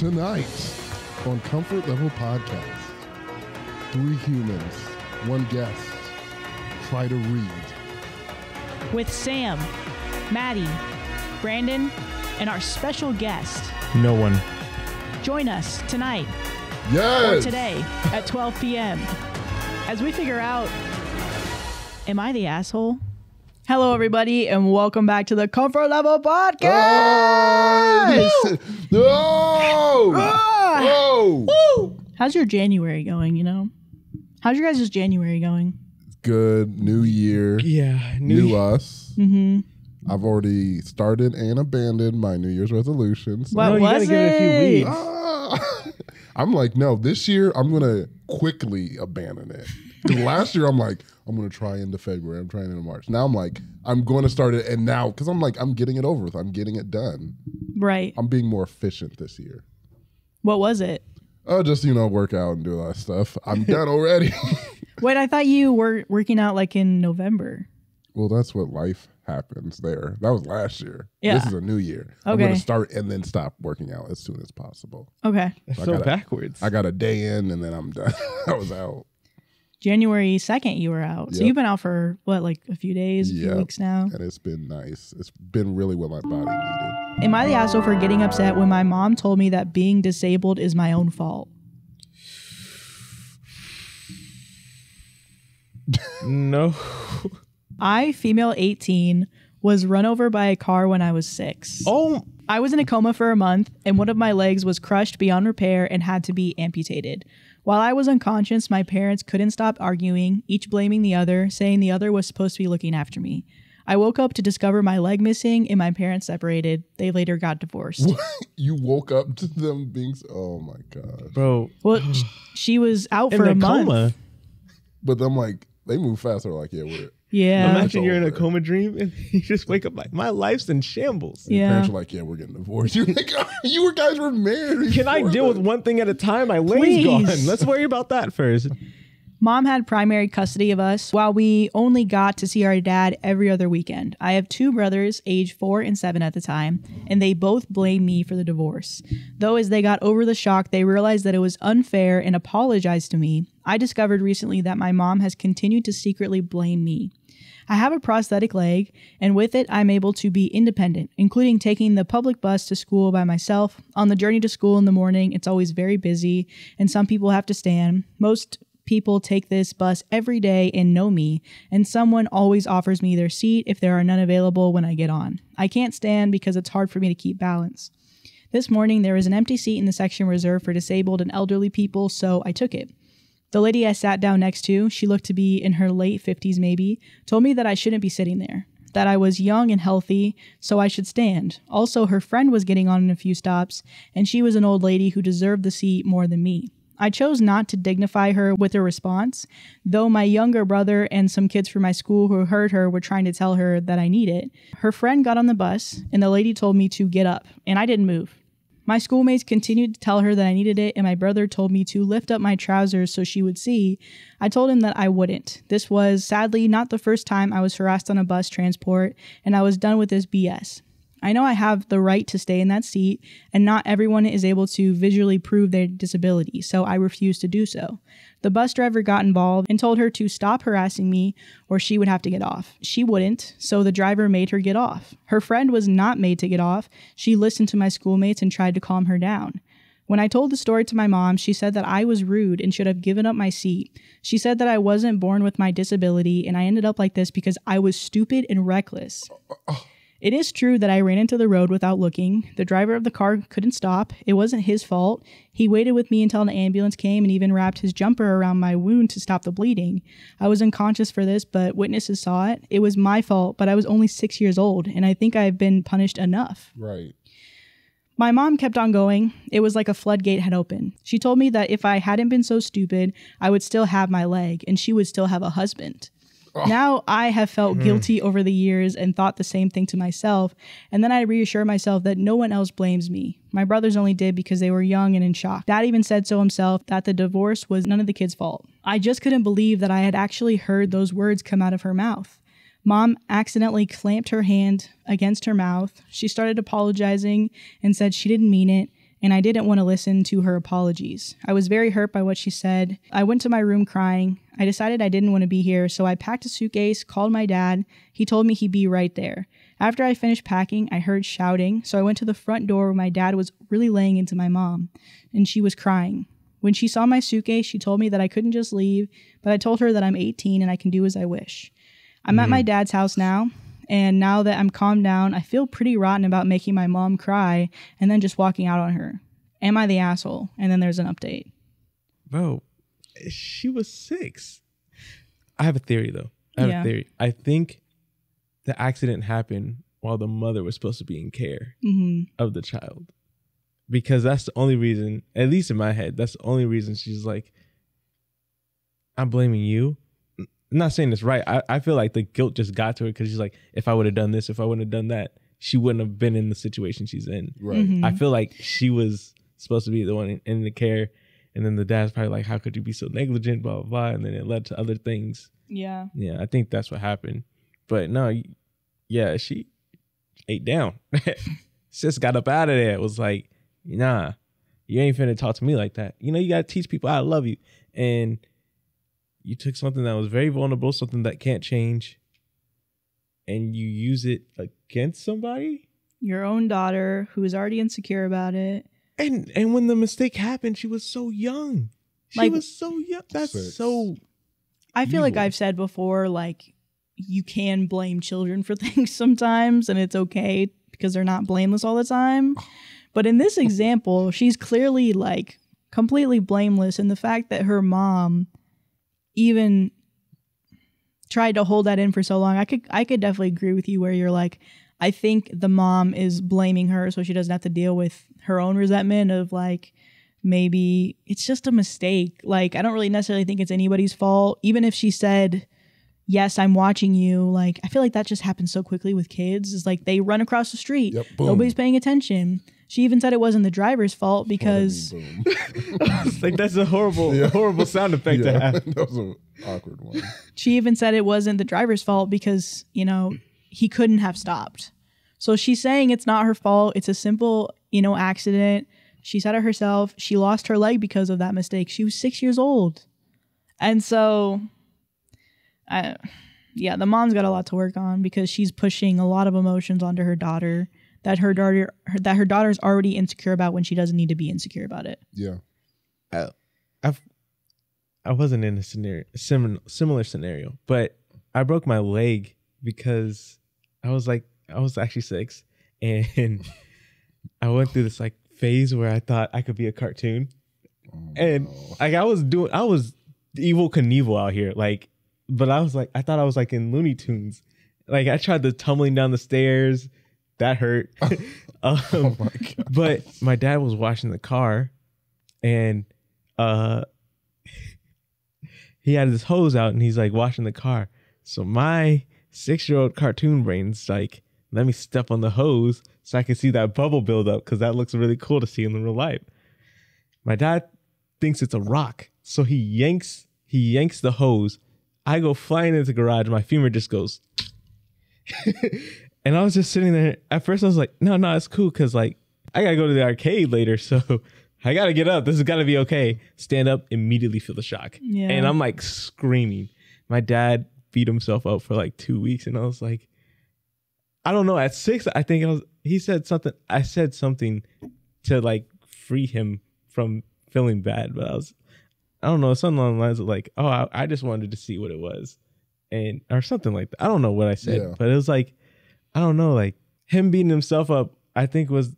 Tonight on Comfort Level Podcast, 3 humans, 1 guest, try to read. With Sam, Maddie, Brandon, and our special guest. No one. Join us tonight Yes! or today at 12 p.m. as we figure out, am I the asshole? Hello, everybody, and welcome back to the Comfort Level Podcast. No! Oh! Woo! How's your January going, How's your guys' January going? Good. New year. Yeah. New us. Mm-hmm. I've already started and abandoned my New Year's resolutions. What you was gotta give it a few it? weeks. I'm like, no, this year I'm going to quickly abandon it. 'Cause last year I'm like, I'm going to try into February. I'm trying into March. Now I'm like, I'm going to start it. And now, because I'm like, I'm getting it over with. I'm getting it done. Right. I'm being more efficient this year. What was it? Oh, just, work out and do a lot of stuff. I'm done already. Wait, I thought you were working out like in November. Well, that's what life happens there. That was last year. Yeah. This is a new year. I'm Okay. going to start and then stop working out as soon as possible. Okay. So I So gotta- backwards. I got a day in and then I'm done. I was out. January 2nd, you were out. So Yep. you've been out for, like a few days, a few Yep. weeks now? And it's been nice. It's been really what my body needed. Am I the asshole for getting upset when my mom told me that being disabled is my own fault? No. I, female 18, was run over by a car when I was 6. Oh, I was in a coma for a month, and one of my legs was crushed beyond repair and had to be amputated. While I was unconscious, my parents couldn't stop arguing, each blaming the other, saying the other was supposed to be looking after me. I woke up to discover my leg missing and my parents separated. They later got divorced. You woke up to them being, oh my God. bro. Well, she was out for In a a month. coma. But I'm like, they move fast. They're like, yeah, we're. Yeah. Imagine you're in a over. coma dream and you just wake up like, my life's in shambles. Your Yeah. parents are like, yeah, we're getting divorced. You're like, you guys were married. Can I before deal with this. one thing at a time? My leg's Please. gone. Let's worry about that first. Mom had primary custody of us while we only got to see our dad every other weekend. I have 2 brothers, age 4 and 7 at the time, and they both blame me for the divorce. Though as they got over the shock, they realized that it was unfair and apologized to me. I discovered recently that my mom has continued to secretly blame me. I have a prosthetic leg, and with it, I'm able to be independent, including taking the public bus to school by myself. On the journey to school in the morning, it's always very busy, and some people have to stand. Most people take this bus every day and know me, and someone always offers me their seat if there are none available when I get on. I can't stand because it's hard for me to keep balance. This morning, there was an empty seat in the section reserved for disabled and elderly people, so I took it. The lady I sat down next to, she looked to be in her late 50s maybe, told me that I shouldn't be sitting there, that I was young and healthy, so I should stand. Also, her friend was getting on in a few stops, and she was an old lady who deserved the seat more than me. I chose not to dignify her with a response, though my younger brother and some kids from my school who heard her were trying to tell her that I need it. Her friend got on the bus, and the lady told me to get up, and I didn't move. My schoolmates continued to tell her that I needed it, and my brother told me to lift up my trousers so she would see. I told him that I wouldn't. This was, sadly, not the first time I was harassed on a bus transport, and I was done with this BS. I know I have the right to stay in that seat, and not everyone is able to visually prove their disability, so I refuse to do so. The bus driver got involved and told her to stop harassing me or she would have to get off. She wouldn't, so the driver made her get off. Her friend was not made to get off. She listened to my schoolmates and tried to calm her down. When I told the story to my mom, she said that I was rude and should have given up my seat. She said that I wasn't born with my disability and I ended up like this because I was stupid and reckless. It is true that I ran into the road without looking. The driver of the car couldn't stop. It wasn't his fault. He waited with me until an ambulance came and even wrapped his jumper around my wound to stop the bleeding. I was unconscious for this, but witnesses saw it. It was my fault, but I was only 6 years old, and I think I've been punished enough. Right. My mom kept on going. It was like a floodgate had opened. She told me that if I hadn't been so stupid, I would still have my leg, and she would still have a husband. Now I have felt guilty over the years and thought the same thing to myself, and then I reassure myself that no one else blames me. My brothers only did because they were young and in shock. Dad even said so himself, that the divorce was none of the kids' fault. I just couldn't believe that I had actually heard those words come out of her mouth. Mom accidentally clamped her hand against her mouth. She started apologizing and said she didn't mean it, and I didn't want to listen to her apologies. I was very hurt by what she said. I went to my room crying. I decided I didn't want to be here, so I packed a suitcase, called my dad. He told me he'd be right there. After I finished packing, I heard shouting, so I went to the front door where my dad was really laying into my mom, and she was crying. When she saw my suitcase, she told me that I couldn't just leave, but I told her that I'm 18 and I can do as I wish. I'm at my dad's house now, and now that I'm calmed down, I feel pretty rotten about making my mom cry and then just walking out on her. Am I the asshole? And then there's an update. Bro, she was 6. I have a theory, though. I think the accident happened while the mother was supposed to be in care of the child. Because that's the only reason, at least in my head, that's the only reason she's like, I'm blaming you. I'm not saying it's right. I feel like the guilt just got to her because she's like, if I would have done this, if I wouldn't have done that, she wouldn't have been in the situation she's in. Right. I feel like she was supposed to be the one in the care. And then the dad's probably like, how could you be so negligent, blah, blah, blah. And then it led to other things. Yeah. Yeah, I think that's what happened. But no, yeah, she ate down. Sis got up out of there. It was like, nah, you ain't finna talk to me like that. You know, you got to teach people I love you. And you took something that was very vulnerable, something that can't change, and you use it against somebody? Your own daughter who is already insecure about it. And when the mistake happened, she was so young. She was so young. That's 6. so I feel like I've said before, like, you can blame children for things sometimes, and it's okay because they're not blameless all the time. But in this example, she's clearly, like, completely blameless. And the fact that her mom even tried to hold that in for so long, I could definitely agree with you where you're like, I think the mom is blaming her so she doesn't have to deal with her own resentment of like, maybe it's just a mistake. Like, I don't really necessarily think it's anybody's fault. Even if she said, yes, I'm watching you. Like, I feel like that just happens so quickly with kids. It's like they run across the street. Yep, nobody's paying attention. She even said it wasn't the driver's fault because like that's a horrible sound effect to have. That was an awkward one. She even said it wasn't the driver's fault because, you know, he couldn't have stopped. So she's saying it's not her fault. It's a simple, you know, accident. She said it herself. She lost her leg because of that mistake. She was 6 years old. And so, yeah, the mom's got a lot to work on because she's pushing a lot of emotions onto her daughter that her daughter's already insecure about when she doesn't need to be insecure about it. Yeah. I wasn't in a similar scenario, but I broke my leg because I was actually 6 and I went through this like phase where I thought I could be a cartoon. And like I was Evel Knievel out here, like, but I thought I was like in Looney Tunes. Like I tried the tumbling down the stairs. That hurt. Oh my God. But my dad was washing the car and he had his hose out and he's like washing the car. So my 6-year-old cartoon brain's like, let me step on the hose so I can see that bubble build up because that looks really cool to see in real life. My dad thinks it's a rock. So he yanks the hose. I go flying into the garage. My femur just goes. And I was just sitting there. At first I was like, no, it's cool. Cause like I gotta go to the arcade later. So I gotta get up. This has gotta be okay. Stand up, immediately feel the shock. Yeah. And I'm like screaming. My dad beat himself up for like 2 weeks. And I was like, I don't know. At 6, I think I said something to like free him from feeling bad. But I don't know, something along the lines of like, oh, I just wanted to see what it was. And, or something like that. I don't know what I said, but it was like, I don't know, like him beating himself up, I think was,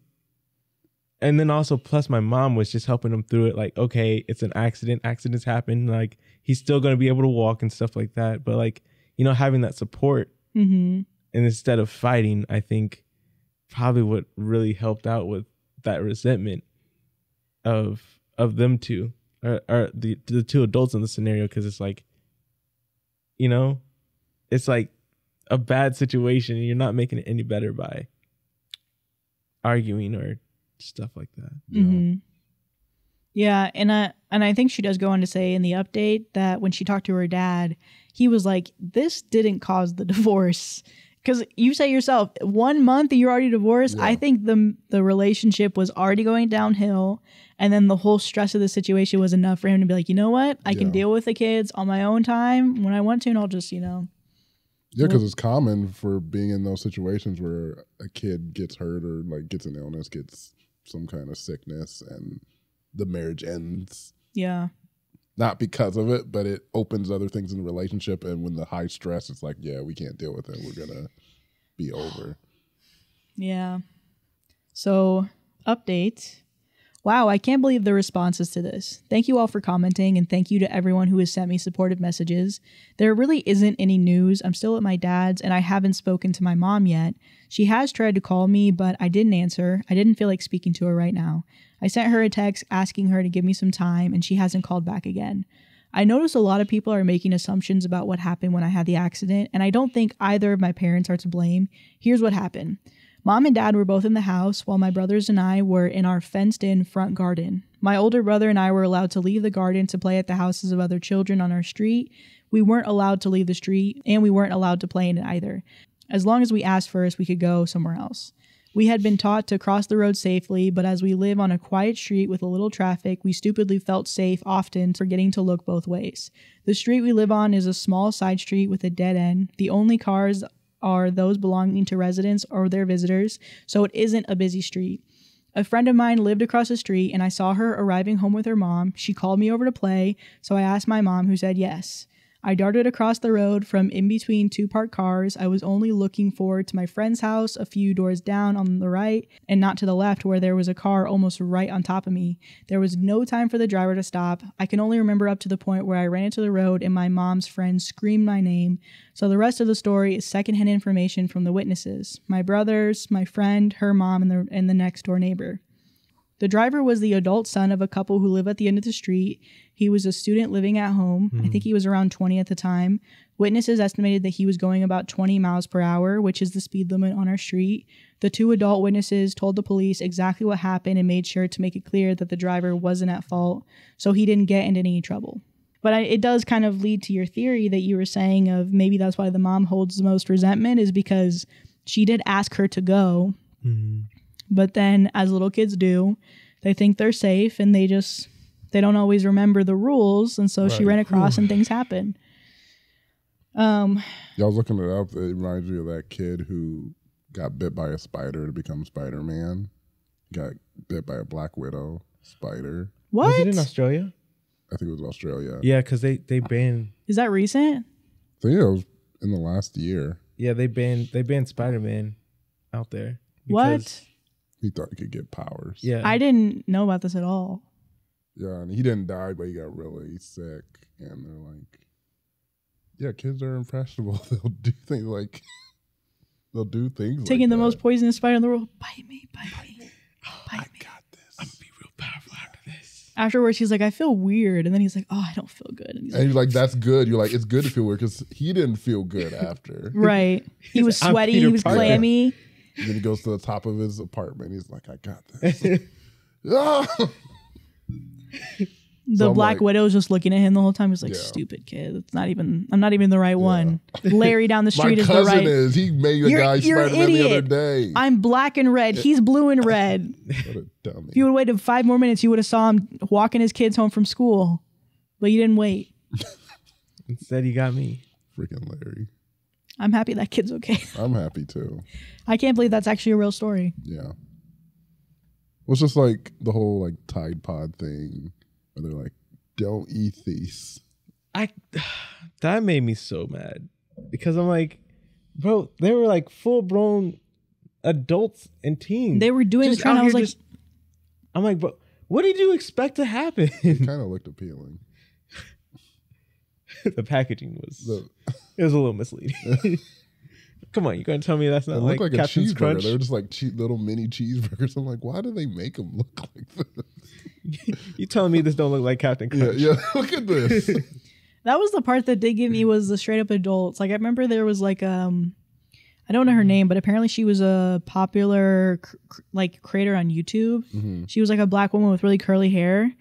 and then also plus my mom was just helping him through it. Like, okay, it's an accident. Accidents happen. Like he's still going to be able to walk and stuff like that. But like, you know, having that support and instead of fighting, I think probably what really helped out with that resentment of them two or the two adults in the scenario. Cause it's like, you know, it's like a bad situation and you're not making it any better by arguing or stuff like that. Yeah, and I think she does go on to say in the update that when she talked to her dad, he was like, this didn't cause the divorce. Because you say yourself, 1 month and you're already divorced. Yeah. I think the relationship was already going downhill. And then the whole stress of the situation was enough for him to be like, you know what? I can deal with the kids on my own time when I want to. And I'll just, Yeah, because it's common for being in those situations where a kid gets hurt or like gets an illness, gets some kind of sickness, and the marriage ends. Yeah. Not because of it, but it opens other things in the relationship. And when the high stress, it's like, yeah, we can't deal with it. We're going to be over. Yeah. So, update. Wow, I can't believe the responses to this. Thank you all for commenting, and thank you to everyone who has sent me supportive messages. There really isn't any news. I'm still at my dad's, and I haven't spoken to my mom yet. She has tried to call me, but I didn't answer. I didn't feel like speaking to her right now. I sent her a text asking her to give me some time, and she hasn't called back again. I noticed a lot of people are making assumptions about what happened when I had the accident, and I don't think either of my parents are to blame. Here's what happened. Mom and Dad were both in the house while my brothers and I were in our fenced-in front garden. My older brother and I were allowed to leave the garden to play at the houses of other children on our street. We weren't allowed to leave the street, and we weren't allowed to play in it either. As long as we asked first, we could go somewhere else. We had been taught to cross the road safely, but as we live on a quiet street with a little traffic, we stupidly felt safe, often forgetting to look both ways. The street we live on is a small side street with a dead end. The only cars are those belonging to residents or their visitors, so it isn't a busy street. A friend of mine lived across the street, and I saw her arriving home with her mom. She called me over to play, so I asked my mom, who said yes. I darted across the road from in between two parked cars. I was only looking forward to my friend's house a few doors down on the right and not to the left where there was a car almost right on top of me. There was no time for the driver to stop. I can only remember up to the point where I ran into the road and my mom's friend screamed my name. So the rest of the story is secondhand information from the witnesses. My brothers, my friend, her mom, and the next door neighbor. The driver was the adult son of a couple who live at the end of the street. He was a student living at home. I think he was around 20 at the time. Witnesses estimated that he was going about 20 miles per hour, which is the speed limit on our street. The two adult witnesses told the police exactly what happened and made sure to make it clear that the driver wasn't at fault, so he didn't get into any trouble. But it does kind of lead to your theory that you were saying of maybe that's why the mom holds the most resentment, is because she did ask her to go. But then, as little kids do, they think they're safe and they don't always remember the rules. And so she ran across and things happen. Y'all was looking it up. It reminds me of that kid who got bit by a spider to become Spiderman. Got bit by a black widow spider. What? Was it in Australia? I think it was Australia. Yeah, because they banned. Is that recent? So yeah, it was in the last year. Yeah, they banned Spider-Man out there. What? He thought he could get powers. Yeah. I didn't know about this at all. Yeah, and he didn't die, but he got really sick. And they're like, yeah, kids are impressionable. They'll do things like, Taking the that. most poisonous spider in the world. Bite me, bite me. I got this. I'm gonna be real powerful after this. Afterwards, he's like, I feel weird. And then he's like, oh, I don't feel good. And you're like, that's good. You're like, it's good to feel weird because he didn't feel good after. Right. He was I'm sweaty. Peter He was Parker. clammy. And then he goes to the top of his apartment. He's like, I got this. Ah! The So I'm Black like- Widow's just looking at him the whole time. He's like, Yeah. stupid kid. I'm not even the right one. Larry down the My street is the cousin right. is. He made a guy You're an Spider-Man the other idiot. day. I'm black and red. He's blue and red. What a dummy. If you would have waited 5 more minutes, you would have saw him walking his kids home from school. But you didn't wait. Instead, he got me. Freaking Larry. I'm happy that kid's okay. I'm happy too. I can't believe that's actually a real story. Yeah. Well, it's just like the whole like Tide Pod thing where they're like, don't eat these. That made me so mad because I'm like, bro, they were like full blown adults and teens. They were doing Just the trend. out I was here like, just- I'm like, bro, what did you expect to happen? It kind of looked appealing. The packaging was The- it was a little misleading. Come on, you gonna tell me that's It not looked like a Captain's cheeseburger. Crunch? They were just like little mini cheeseburgers. I'm like, why do they make them look like this? You telling me this don't look like Captain Yeah, Crunch? yeah. Look at this. that was the part that did give me was the straight up adults. Like I remember there was like I don't know her name, but apparently she was a popular creator on YouTube. Mm-hmm. She was like a black woman with really curly hair,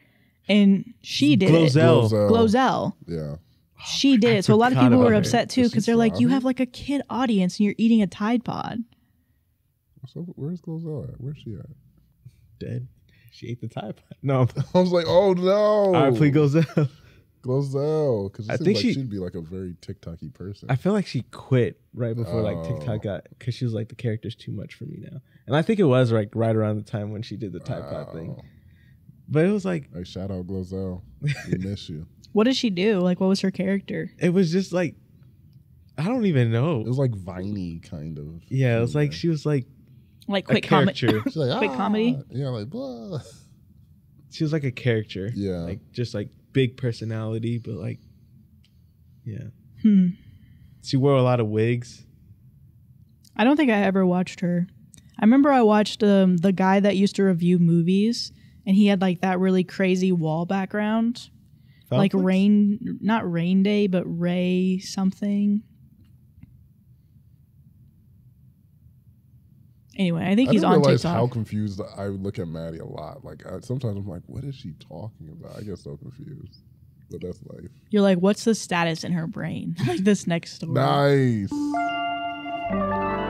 and she did Glozell. it. Glozell. Yeah. She did it. So a lot of forgot people were about her. upset too Is because she they're like, you thriving? have like a kid audience and you're eating a Tide Pod. So where's Glozell at? Where's she at? Dead. She ate the Tide Pod. No. I was like, oh no. All right, please goes out. Glozell, because I it seems think like she- she'd be like a very TikTok-y person. I feel like she quit right before like Oh. TikTok got, because she was like, the character's too much for me now. And I think it was like right around the time when she did the Tide Pod thing. Wow. But it was like, Hey, shout out Glozell. We miss you. What did she do? Like, what was her character? it was just like, I don't even know. It was like Viney kind of. Yeah, it was like, she was like Like a quick comedy. character. She's like, quick comedy? Yeah, like blah. She was like a character. Yeah. Like just like big personality, but like, yeah. She wore a lot of wigs. I don't think I ever watched her. I remember I watched the guy that used to review movies, and he had like that really crazy wall background, like Falcons? not Rain Day, but Ray something. Anyway, I think I he's didn't on realize TikTok. how confused I would look at Maddie a lot. Like sometimes I'm like, what is she talking about? I get so confused. But that's life. You're like, what's the status in her brain? Like this next story. Nice.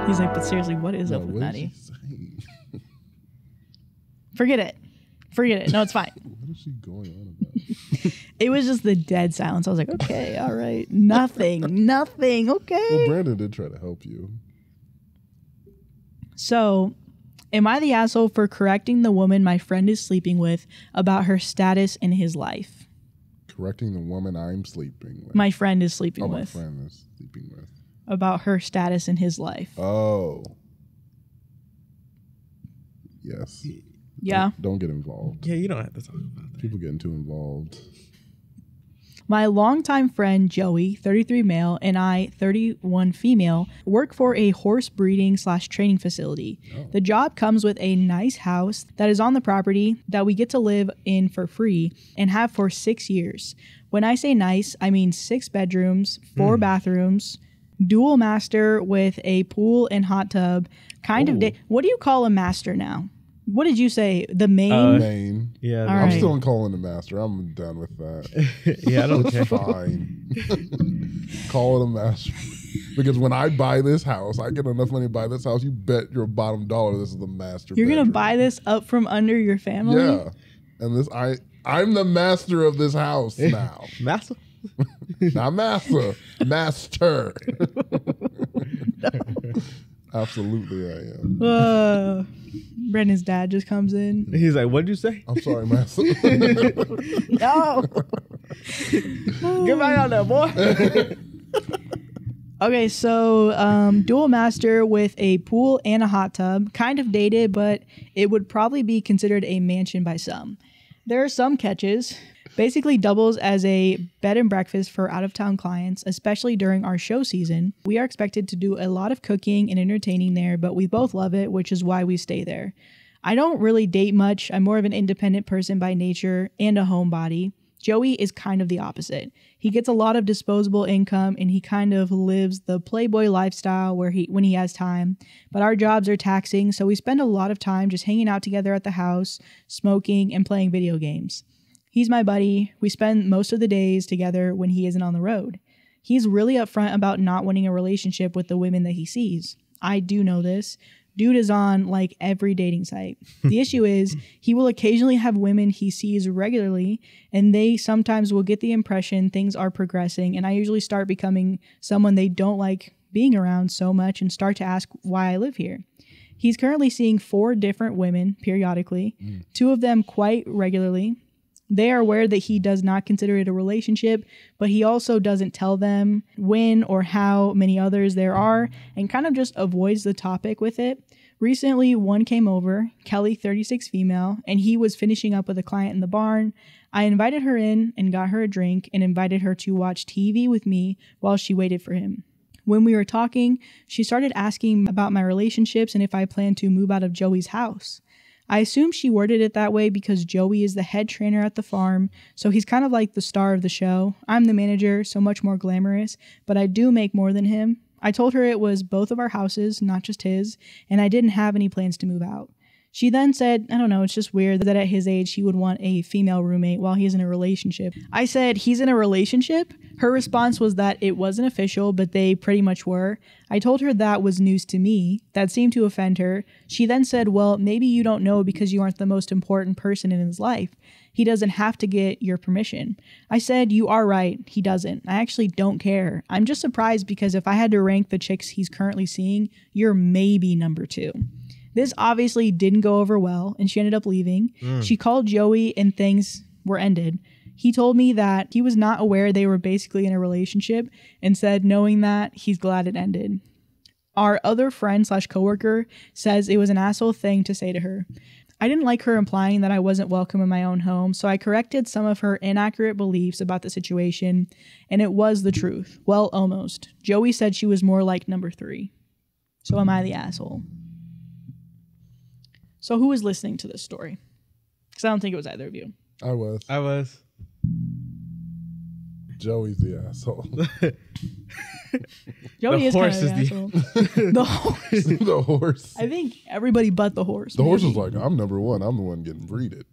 He's like, but seriously, what is No, up with what is Maddie? she saying? Forget it. No, it's fine. What is she going on about? It was just the dead silence. I was like, okay, all right. Nothing. Okay. Well, Brandon did try to help you. So, am I the asshole for correcting the woman my friend is sleeping with about her status in his life? Correcting the woman I'm sleeping with. My friend is sleeping my with. friend is sleeping with. About her status in his life. Oh. Yes. Yeah. Don't get involved. Yeah, you don't have to talk about that. People getting too involved. My longtime friend Joey, 33 male, and I, 31 female, work for a horse breeding / training facility. The job comes with a nice house that is on the property that we get to live in for free and have for 6 years. When I say nice, I mean 6 bedrooms, 4 bathrooms, dual master with a pool and hot tub. What do you call a master now? What did you say? The main? Maine. Yeah, All I'm right. still calling the master. I'm done with that. yeah, I don't care. Fine. Call it a master. Because when I buy this house, I get enough money to buy this house. You bet your bottom dollar this is the master. You're going to bedroom. buy this up from under your family? Yeah. And I'm the master of this house now. Massa? Not master. Master. Absolutely I am. Brandon's dad just comes in. He's like, what'd you say? I'm sorry, master. No. Get back out there, boy. Okay, so dual master with a pool and a hot tub. Kind of dated, but it would probably be considered a mansion by some. There are some catches. Basically doubles as a bed and breakfast for out-of-town clients, especially during our show season. We are expected to do a lot of cooking and entertaining there, but we both love it, which is why we stay there. I don't really date much. I'm more of an independent person by nature and a homebody. Joey is kind of the opposite. He gets a lot of disposable income and he kind of lives the playboy lifestyle when he has time. But our jobs are taxing, so we spend a lot of time just hanging out together at the house, smoking, and playing video games. He's my buddy. We spend most of the days together when he isn't on the road. He's really upfront about not wanting a relationship with the women that he sees. I do know this. Dude is on like every dating site. The issue is he will occasionally have women he sees regularly, and they sometimes will get the impression things are progressing, and I usually start becoming someone they don't like being around so much and start to ask why I live here. He's currently seeing 4 different women periodically, 2 of them quite regularly. They are aware that he does not consider it a relationship, but he also doesn't tell them when or how many others there are and kind of just avoids the topic with it. Recently, one came over, Kelly, 36 female, and he was finishing up with a client in the barn. I invited her in and got her a drink and invited her to watch TV with me while she waited for him. When we were talking, she started asking about my relationships and if I plan to move out of Joey's house. I assume she worded it that way because Joey is the head trainer at the farm, so he's kind of like the star of the show. I'm the manager, so much more glamorous, but I do make more than him. I told her it was both of our houses, not just his, and I didn't have any plans to move out. She then said, I don't know, it's just weird that at his age he would want a female roommate while he's in a relationship. I said, he's in a relationship? Her response was that it wasn't official, but they pretty much were. I told her that was news to me. That seemed to offend her. She then said, well, maybe you don't know because you aren't the most important person in his life. He doesn't have to get your permission. I said, you are right. He doesn't. I actually don't care. I'm just surprised because if I had to rank the chicks he's currently seeing, you're maybe number 2. This obviously didn't go over well, and she ended up leaving. She called Joey and things were ended. He told me that he was not aware they were basically in a relationship and said knowing that he's glad it ended. Our other friend / coworker says it was an asshole thing to say to her. I didn't like her implying that I wasn't welcome in my own home, so I corrected some of her inaccurate beliefs about the situation, and it was the truth. Well, almost. Joey said she was more like number 3. So am I the asshole? So who was listening to this story? Because I don't think it was either of you. I was. Joey's the asshole. Joey is kind of the asshole. The horse. The horse. I think everybody but the horse. The horse was like, I'm number 1. I'm the one getting breeded.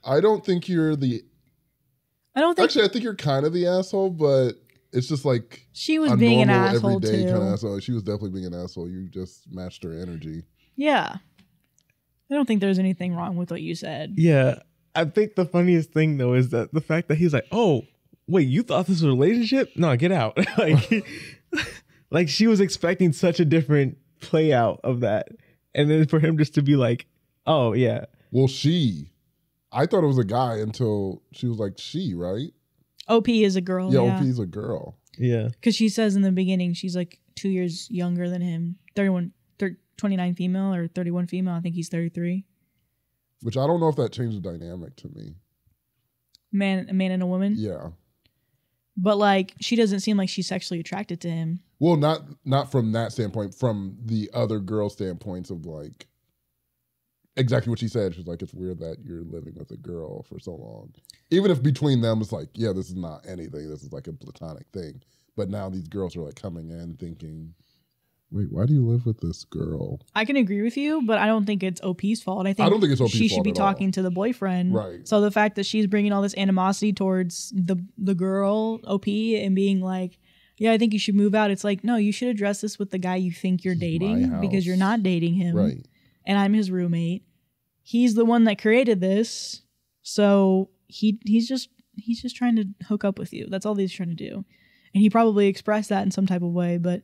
I don't think you're the... Actually, I think you're kind of the asshole, but it's just like... She was being an asshole, everyday too. kind of asshole. She was definitely being an asshole. You just matched her energy. Yeah. I don't think there's anything wrong with what you said. Yeah. I think the funniest thing, though, is that the fact that he's like, oh, wait, you thought this was a relationship? No, get out. Like she was expecting such a different play out of that. And then for him just to be like, oh, yeah. Well, I thought it was a guy until she was like, right? OP is a girl. Yeah, OP is a girl. Yeah. Because she says in the beginning, she's like 2 years younger than him. 29 female or 31 female. I think he's 33. Which I don't know if that changed the dynamic to me. A man and a woman? Yeah. But like, she doesn't seem like she's sexually attracted to him. Well, not from that standpoint, from the other girl standpoints of like, exactly what she said. She's like, it's weird that you're living with a girl for so long. Even if between them it's like, yeah, this is not anything. This is like a platonic thing. But now these girls are like coming in thinking, wait, why do you live with this girl? I can agree with you, but I don't think it's OP's fault. I don't think it's OP's fault. She should be talking to the boyfriend. Right. So the fact that she's bringing all this animosity towards the girl, OP, and being like, yeah, I think you should move out. It's like, no, you should address this with the guy you think you're dating because you're not dating him. Right. And I'm his roommate. He's the one that created this. So he's just trying to hook up with you. That's all he's trying to do. And he probably expressed that in some type of way, but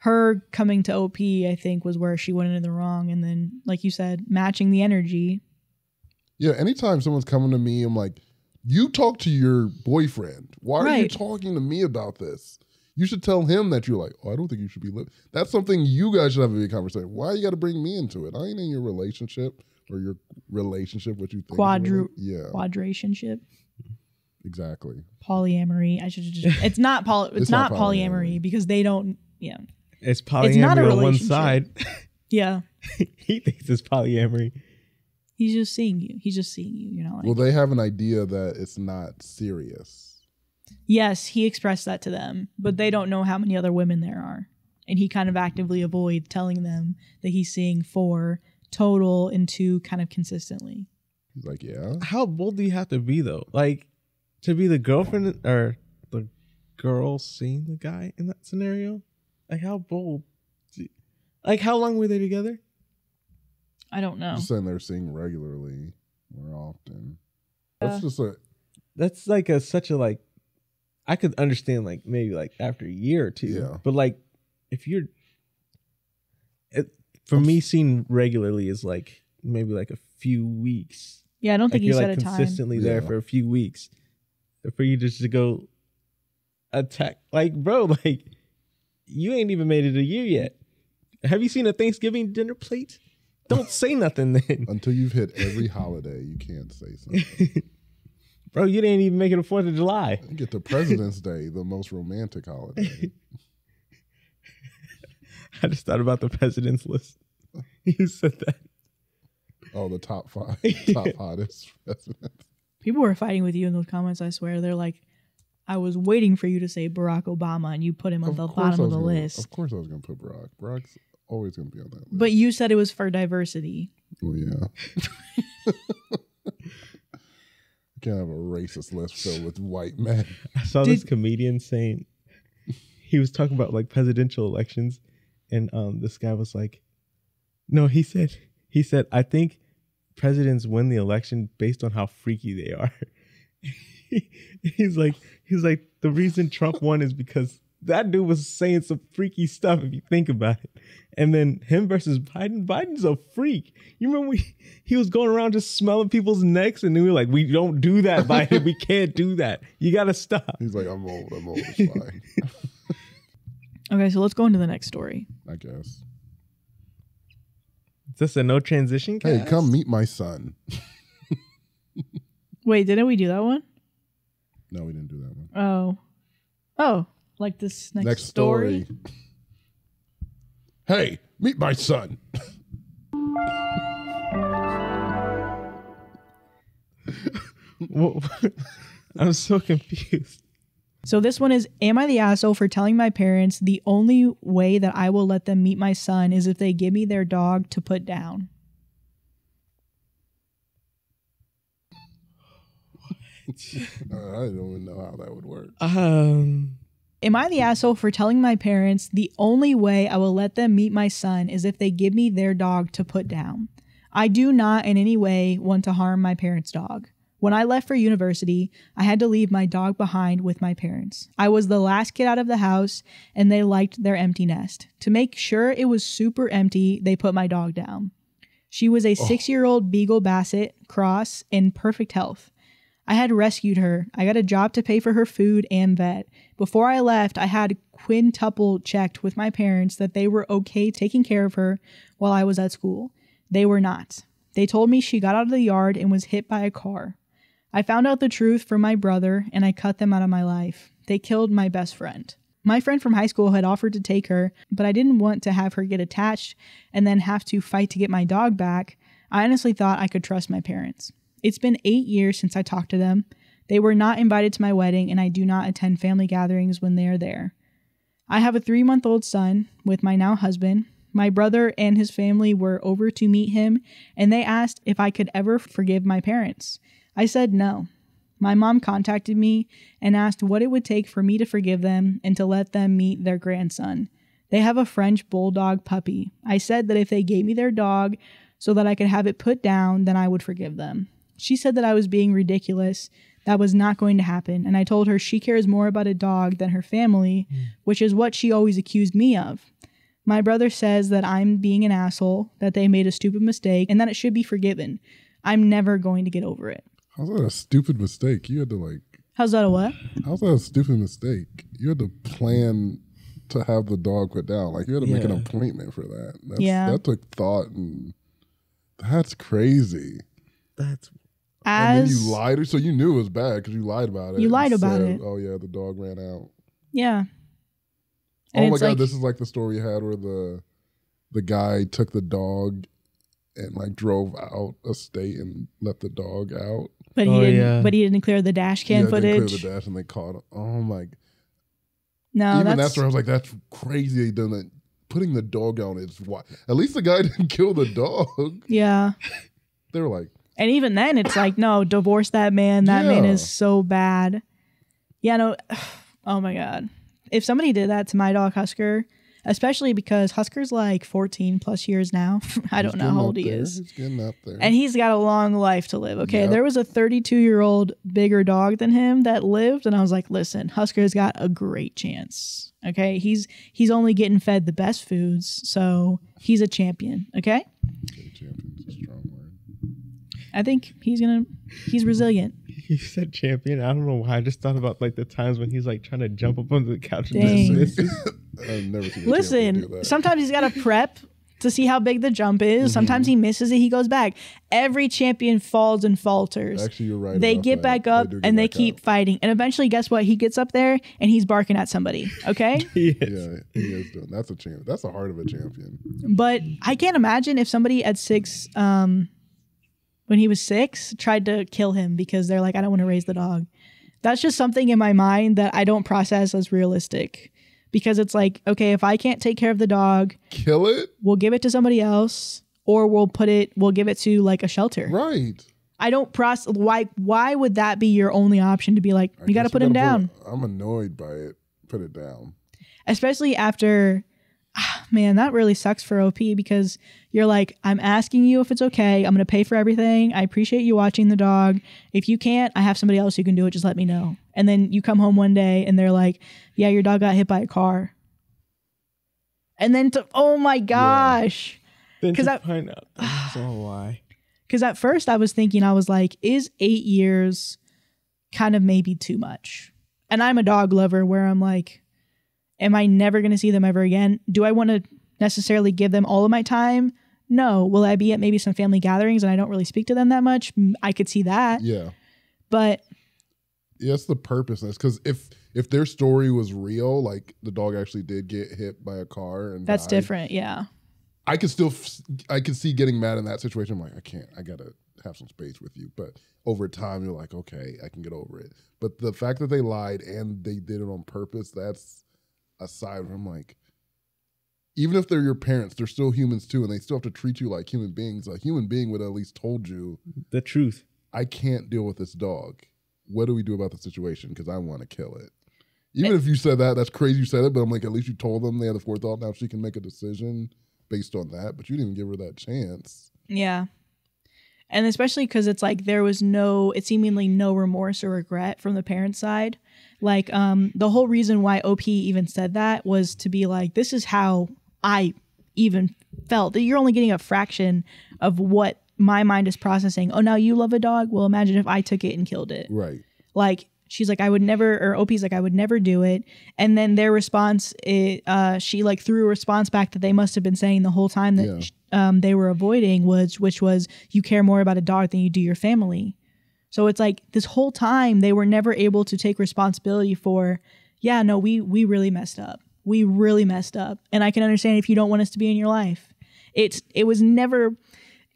her coming to OP, I think, was where she went into the wrong. And then, like you said, matching the energy. Yeah, anytime someone's coming to me, I'm like, you talk to your boyfriend. Why are you talking to me about this? You should tell him that you're like, oh, I don't think you should be living. That's something you guys should have a big conversation. Why you got to bring me into it? I ain't in your relationship or your relationship, what you think. Quadrationship. Exactly. Polyamory. I should just. It's not polyamory because they don't. Yeah. It's polyamory it's not a on one side. Yeah. He thinks it's polyamory. He's just seeing you. You're not like. Well, they have an idea that it's not serious. Yes, he expressed that to them, but they don't know how many other women there are. And he kind of actively avoids telling them that he's seeing 4 total and 2 kind of consistently. He's like, yeah. How bold do you have to be, though? Like, to be the girlfriend or the girl seeing the guy in that scenario? Like, how bold? Like, how long were they together? I don't know. Just saying they're seeing regularly, more often. That's just that's like such a like. I could understand like maybe like after a year or 2. Yeah. But like, if you're, for me, seeing regularly is like maybe like a few weeks. Yeah, I don't think like you said like a time. Consistently there for a few weeks, for you just to go attack. Like, bro, like. You ain't even made it a year yet. Have you seen a Thanksgiving dinner plate? Don't say nothing then. Until you've hit every holiday, you can't say something. Bro, you didn't even make it a 4th of July. You get to President's Day, the most romantic holiday. I just thought about the president's list. You said that. Oh, the top 5, top hottest presidents. People were fighting with you in those comments, I swear. They're like, I was waiting for you to say Barack Obama, and you put him on the bottom of the list. Of course I was going to put Barack. Barack's always going to be on that list. But you said it was for diversity. Well, yeah. Can't have a racist list filled with white men. I saw this comedian saying, he was talking about like presidential elections, and this guy was like, no, he said, I think presidents win the election based on how freaky they are. He's like, the reason Trump won is because that dude was saying some freaky stuff if you think about it. And then him versus Biden's a freak. You remember he was going around just smelling people's necks, and we were like, we don't do that, Biden. We can't do that. You got to stop. He's like, I'm old. It's fine. Okay, so let's go into the next story. I guess. Is this a no transition cast? Hey, come meet my son. Wait, didn't we do that one? No, we didn't do that one. Oh, like this next story? Hey, meet my son. I'm so confused. So this one is, am I the asshole for telling my parents the only way that I will let them meet my son is if they give me their dog to put down? I don't even know how that would work. Am I the asshole for telling my parents the only way I will let them meet my son is if they give me their dog to put down? I do not in any way want to harm my parents' dog. When I left for university, I had to leave my dog behind with my parents. I was the last kid out of the house, and they liked their empty nest. To make sure it was super empty, they put my dog down. She was a 6-year-old Beagle Basset cross in perfect health. I had rescued her. I got a job to pay for her food and vet. Before I left, I had quintuple checked with my parents that they were okay taking care of her while I was at school. They were not. They told me she got out of the yard and was hit by a car. I found out the truth from my brother, and I cut them out of my life. They killed my best friend. My friend from high school had offered to take her, but I didn't want to have her get attached and then have to fight to get my dog back. I honestly thought I could trust my parents. It's been 8 years since I talked to them. They were not invited to my wedding, and I do not attend family gatherings when they are there. I have a 3-month-old son with my now husband. My brother and his family were over to meet him, and they asked if I could ever forgive my parents. I said no. My mom contacted me and asked what it would take for me to forgive them and to let them meet their grandson. They have a French bulldog puppy. I said that if they gave me their dog so that I could have it put down, then I would forgive them. She said that I was being ridiculous. That was not going to happen. And I told her she cares more about a dog than her family, which is what she always accused me of. My brother says that I'm being an asshole, that they made a stupid mistake, and that it should be forgiven. I'm never going to get over it. How's that a stupid mistake? You had to How's that a what? How's that a stupid mistake? You had to plan to have the dog put down. You had to make an appointment for that. That took thought, and that's crazy. That's... And then you lied. So you knew it was bad because you lied about it. You lied about it. Oh, yeah, the dog ran out. Yeah. And oh, my God. This is like the story you had where the guy took the dog and drove out a state and let the dog out. But he didn't clear the dash cam footage. Didn't clear the dash and they caught him. Oh, my. No, Even that's where I was like, that's crazy. They done that. Putting the dog out is why. At least the guy didn't kill the dog. Yeah. They were like. And even then, it's like, no, divorce that man. That man is so bad. Yeah, no. Oh, my God. If somebody did that to my dog, Husker, especially because Husker's 14 plus years now. I don't know how old he is. He's getting up there. And he's got a long life to live. Okay. Yep. There was a 32-year-old bigger dog than him that lived. And I was like, listen, Husker's got a great chance. Okay. He's only getting fed the best foods. So he's a champion. Okay. Champion's a strong word. I think he's resilient. You said champion. I don't know why. I just thought about the times when he's trying to jump up onto the couch and Dang. I've never seen a Listen, do that. Sometimes he's got to prep to see how big the jump is. Mm-hmm. Sometimes he misses it. He goes back. Every champion falls and falters. Actually, you're right. They get back up and they keep fighting. And eventually, guess what? He gets up there and he's barking at somebody. Okay? Yeah, he is doing. That's a champion. That's the heart of a champion. But I can't imagine if somebody at 6, when he was 6, tried to kill him because they're like, I don't want to raise the dog. That's just something in my mind that I don't process as realistic. Because it's like, okay, if I can't take care of the dog, kill it. We'll give it to somebody else, or we'll give it to a shelter. Right. I don't process why would that be your only option to be like, you got to put him down? I'm annoyed by it. Put it down. Especially after, man, that really sucks for OP because you're like, I'm asking you if it's okay. I'm going to pay for everything. I appreciate you watching the dog. If you can't, I have somebody else who can do it. Just let me know. And then you come home one day and they're like, yeah, your dog got hit by a car. And then, oh my gosh. Then to find out that's all why. Because at first I was thinking, I was like, is 8 years kind of maybe too much? And I'm a dog lover where I'm like, am I never going to see them ever again? Do I want to necessarily give them all of my time? No. Will I be at maybe some family gatherings and I don't really speak to them that much? I could see that. Yeah. But yeah, it's the purposeness. Because if their story was real, like the dog actually did get hit by a car and that's died, different. Yeah. I could see getting mad in that situation. I'm like, I gotta have some space with you. But over time, you're like, okay, I can get over it. But the fact that they lied and they did it on purpose, that's a side where I'm like, even if they're your parents, they're still humans too, and they still have to treat you like human beings. A human being would have at least told you the truth. I can't deal with this dog. What do we do about the situation? Because I want to kill it. Even if you said that, that's crazy you said it, but I'm like, at least you told them. They had the forethought. Now she can make a decision based on that, but you didn't even give her that chance. Yeah. And especially because it's like there was seemingly no remorse or regret from the parents' side. Like the whole reason why OP even said that was to be like, this is how I even felt. That you're only getting a fraction of what my mind is processing. Oh, now you love a dog? Well, imagine if I took it and killed it. Right. Like, she's like, I would never, or OP's like, I would never do it. And then their response, she like threw a response back that they must have been saying the whole time that they were avoiding, which was, you care more about a dog than you do your family. So it's like this whole time they were never able to take responsibility for, yeah, no, we really messed up. We really messed up. And I can understand if you don't want us to be in your life. It was never,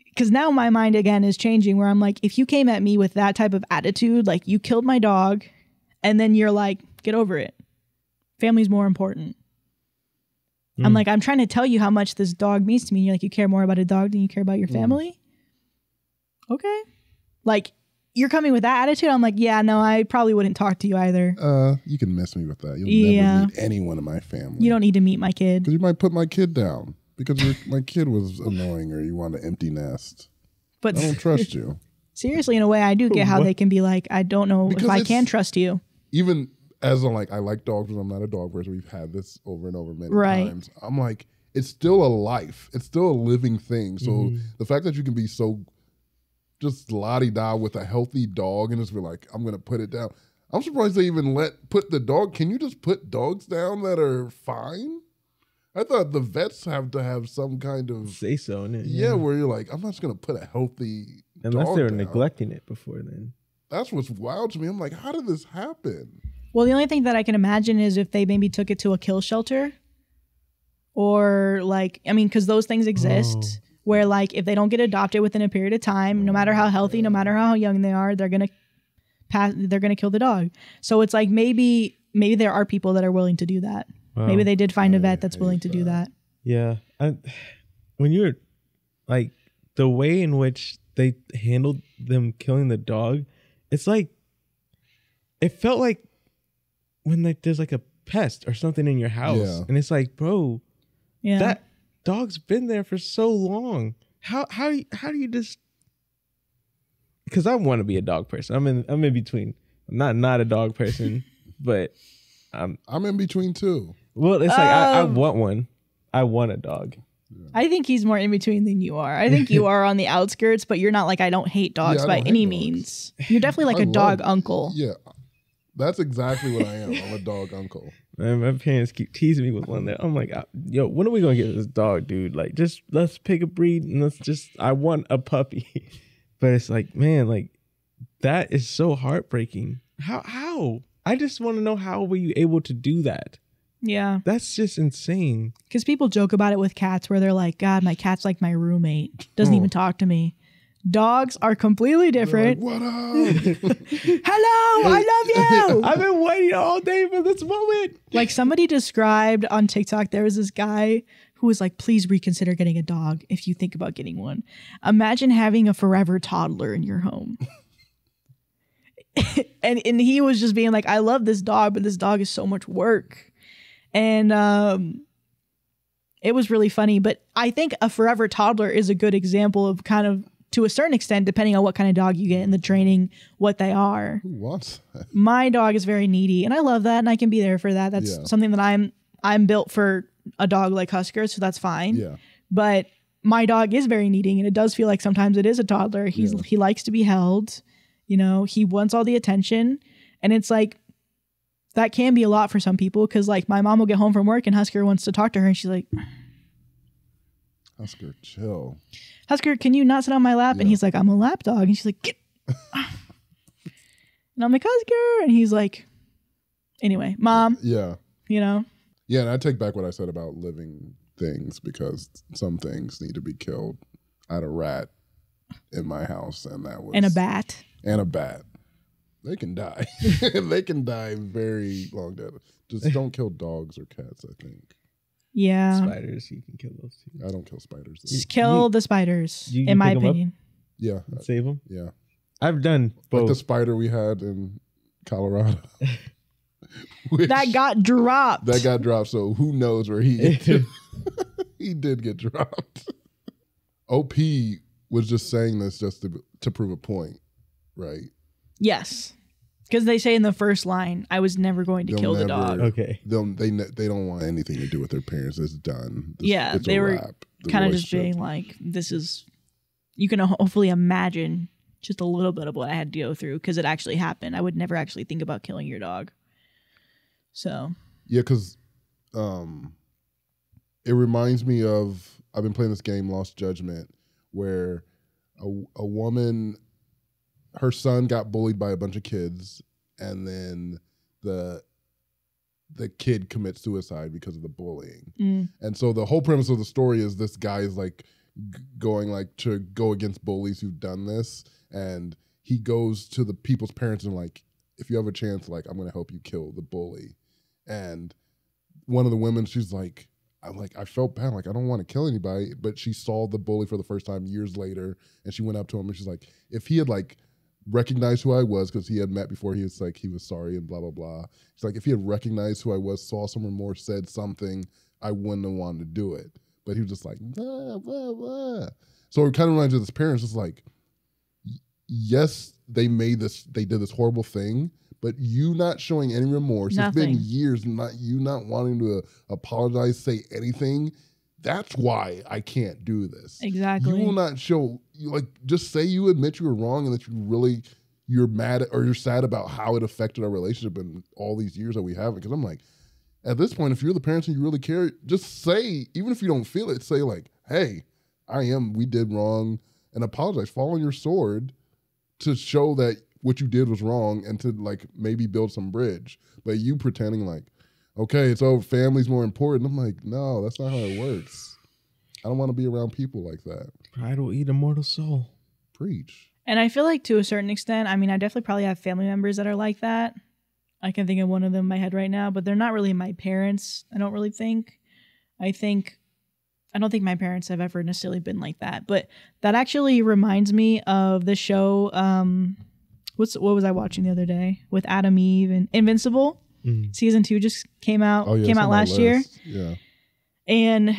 because now my mind again is changing where I'm like, if you came at me with that type of attitude, like you killed my dog and then you're like, get over it. Family's more important. I'm like, I'm trying to tell you how much this dog means to me. You're like, you care more about a dog than you care about your family? Okay. Like, you're coming with that attitude? I'm like, yeah, no, I probably wouldn't talk to you either. You can miss me with that. You'll never meet anyone in my family. You don't need to meet my kid. Because you might put my kid down. Because my kid was annoying or you want an empty nest. But I don't trust you. Seriously, in a way, I do get how they can be like, I don't know if I can trust you. Even as I'm like, I like dogs, but I'm not a dog person. We've had this over and over many times. I'm like, it's still a life. It's still a living thing. So the fact that you can be so just la-di-da with a healthy dog and just be like, I'm going to put it down. I'm surprised they even put the dog. Can you just put dogs down that are fine? I thought the vets have to have some kind of say so in it. Yeah, where you're like, I'm not just going to put a healthy unless dog they were down. neglecting it before then. That's what's wild to me. I'm like, how did this happen? Well, the only thing that I can imagine is if they maybe took it to a kill shelter or like, I mean, because those things exist where like if they don't get adopted within a period of time, no matter how healthy, no matter how young they are, they're going to kill the dog. So it's like maybe there are people that are willing to do that. Wow. Maybe they did find a vet that's willing to do that. Yeah. When you're like the way in which they handled them killing the dog, it's like, it felt like when there's like a pest or something in your house and it's like, bro, that dog's been there for so long. How do you just, because I want to be a dog person. I'm in between. I'm not a dog person, but I'm in between too. Well, it's like I want one. I want a dog. I think he's more in between than you are. I think you are on the outskirts, but you're not like, I don't hate dogs by any means. You're definitely like a dog uncle. Yeah, that's exactly what I am. I'm a dog uncle. Man, my parents keep teasing me with one that I'm like, yo, when are we going to get this dog, dude? Like, just let's pick a breed and I want a puppy. But it's like, man, like that is so heartbreaking. How? I just want to know how were you able to do that? Yeah. That's just insane. Because people joke about it with cats where they're like, God, my cat's like my roommate. Doesn't even talk to me. Dogs are completely different. Like, what up? Hello, I love you. I've been waiting all day for this moment. Like somebody described on TikTok, there was this guy who was like, please reconsider getting a dog if you think about getting one. Imagine having a forever toddler in your home. and he was just being like, I love this dog, but this dog is so much work. And it was really funny. But I think a forever toddler is a good example of kind of, to a certain extent, depending on what kind of dog you get and the training, what they are. Who wants that? My dog is very needy, and I love that, and I can be there for that. That's something that I'm built for a dog like Husker, so that's fine. Yeah. But my dog is very needy, and it does feel like sometimes it is a toddler. He likes to be held. You know, he wants all the attention, and it's like that can be a lot for some people because like my mom will get home from work and Husker wants to talk to her, and she's like, Husker, chill. Husker, can you not sit on my lap? Yeah. And he's like, I'm a lap dog. And she's like, get. And I'm like, Husker. And he's like, anyway, Mom. Yeah. You know? Yeah, and I take back what I said about living things because some things need to be killed. I had a rat in my house, and that was... And a bat. And a bat. They can die. They can die very long dead. Just don't kill dogs or cats, I think. Yeah. Spiders, you can kill those too. I don't kill spiders. Though. Just kill the spiders, in my opinion. Yeah. Save them? Yeah. I've done both. Like the spider we had in Colorado. That got dropped. That got dropped, so who knows where he he did get dropped. OP was just saying this just to prove a point, right? Yes. Because they say in the first line, I was never going to kill the dog. Okay. They don't want anything to do with their parents. It's done. They were kind of just being like, this is, you can hopefully imagine just a little bit of what I had to go through because it actually happened. I would never actually think about killing your dog. So. Yeah, because it reminds me of, I've been playing this game, Lost Judgment, where a woman, her son got bullied by a bunch of kids, and then the kid commits suicide because of the bullying. And so the whole premise of the story is this guy is like going like to go against bullies who've done this, and he goes to the people's parents and like, if you have a chance, like, I'm gonna help you kill the bully. And one of the women, she's like, I felt bad, like I don't want to kill anybody, but she saw the bully for the first time years later, and she went up to him and she's like, if he had like recognized who I was, because he had met before, he was like, he was sorry and blah blah blah. She's like, if he had recognized who I was, saw some remorse, said something, I wouldn't have wanted to do it. But he was just like, blah blah blah. So it kind of reminds me of this parents, just like, yes, they did this horrible thing, but you not showing any remorse. Nothing. It's been years, not wanting to apologize, say anything. That's why I can't do this. Exactly. You will not show, just say you admit you were wrong and that you're mad at, or you're sad about how it affected our relationship in all these years that we haven't. Because I'm like, at this point, if you're the parents and you really care, just say, even if you don't feel it, say like, hey, we did wrong, and apologize. Fall on your sword to show that what you did was wrong and to like maybe build some bridge. But you pretending like, okay, it's over, family's more important. I'm like, no, that's not how it works. I don't want to be around people like that. Pride will eat a mortal soul. Preach. And I feel like to a certain extent, I mean, I definitely probably have family members that are like that. I can think of one of them in my head right now, but they're not really my parents, I don't really think. I don't think my parents have ever necessarily been like that. But that actually reminds me of the show, what was I watching the other day? With Adam Eve and Invincible. Season 2 just came out last year. Yeah. And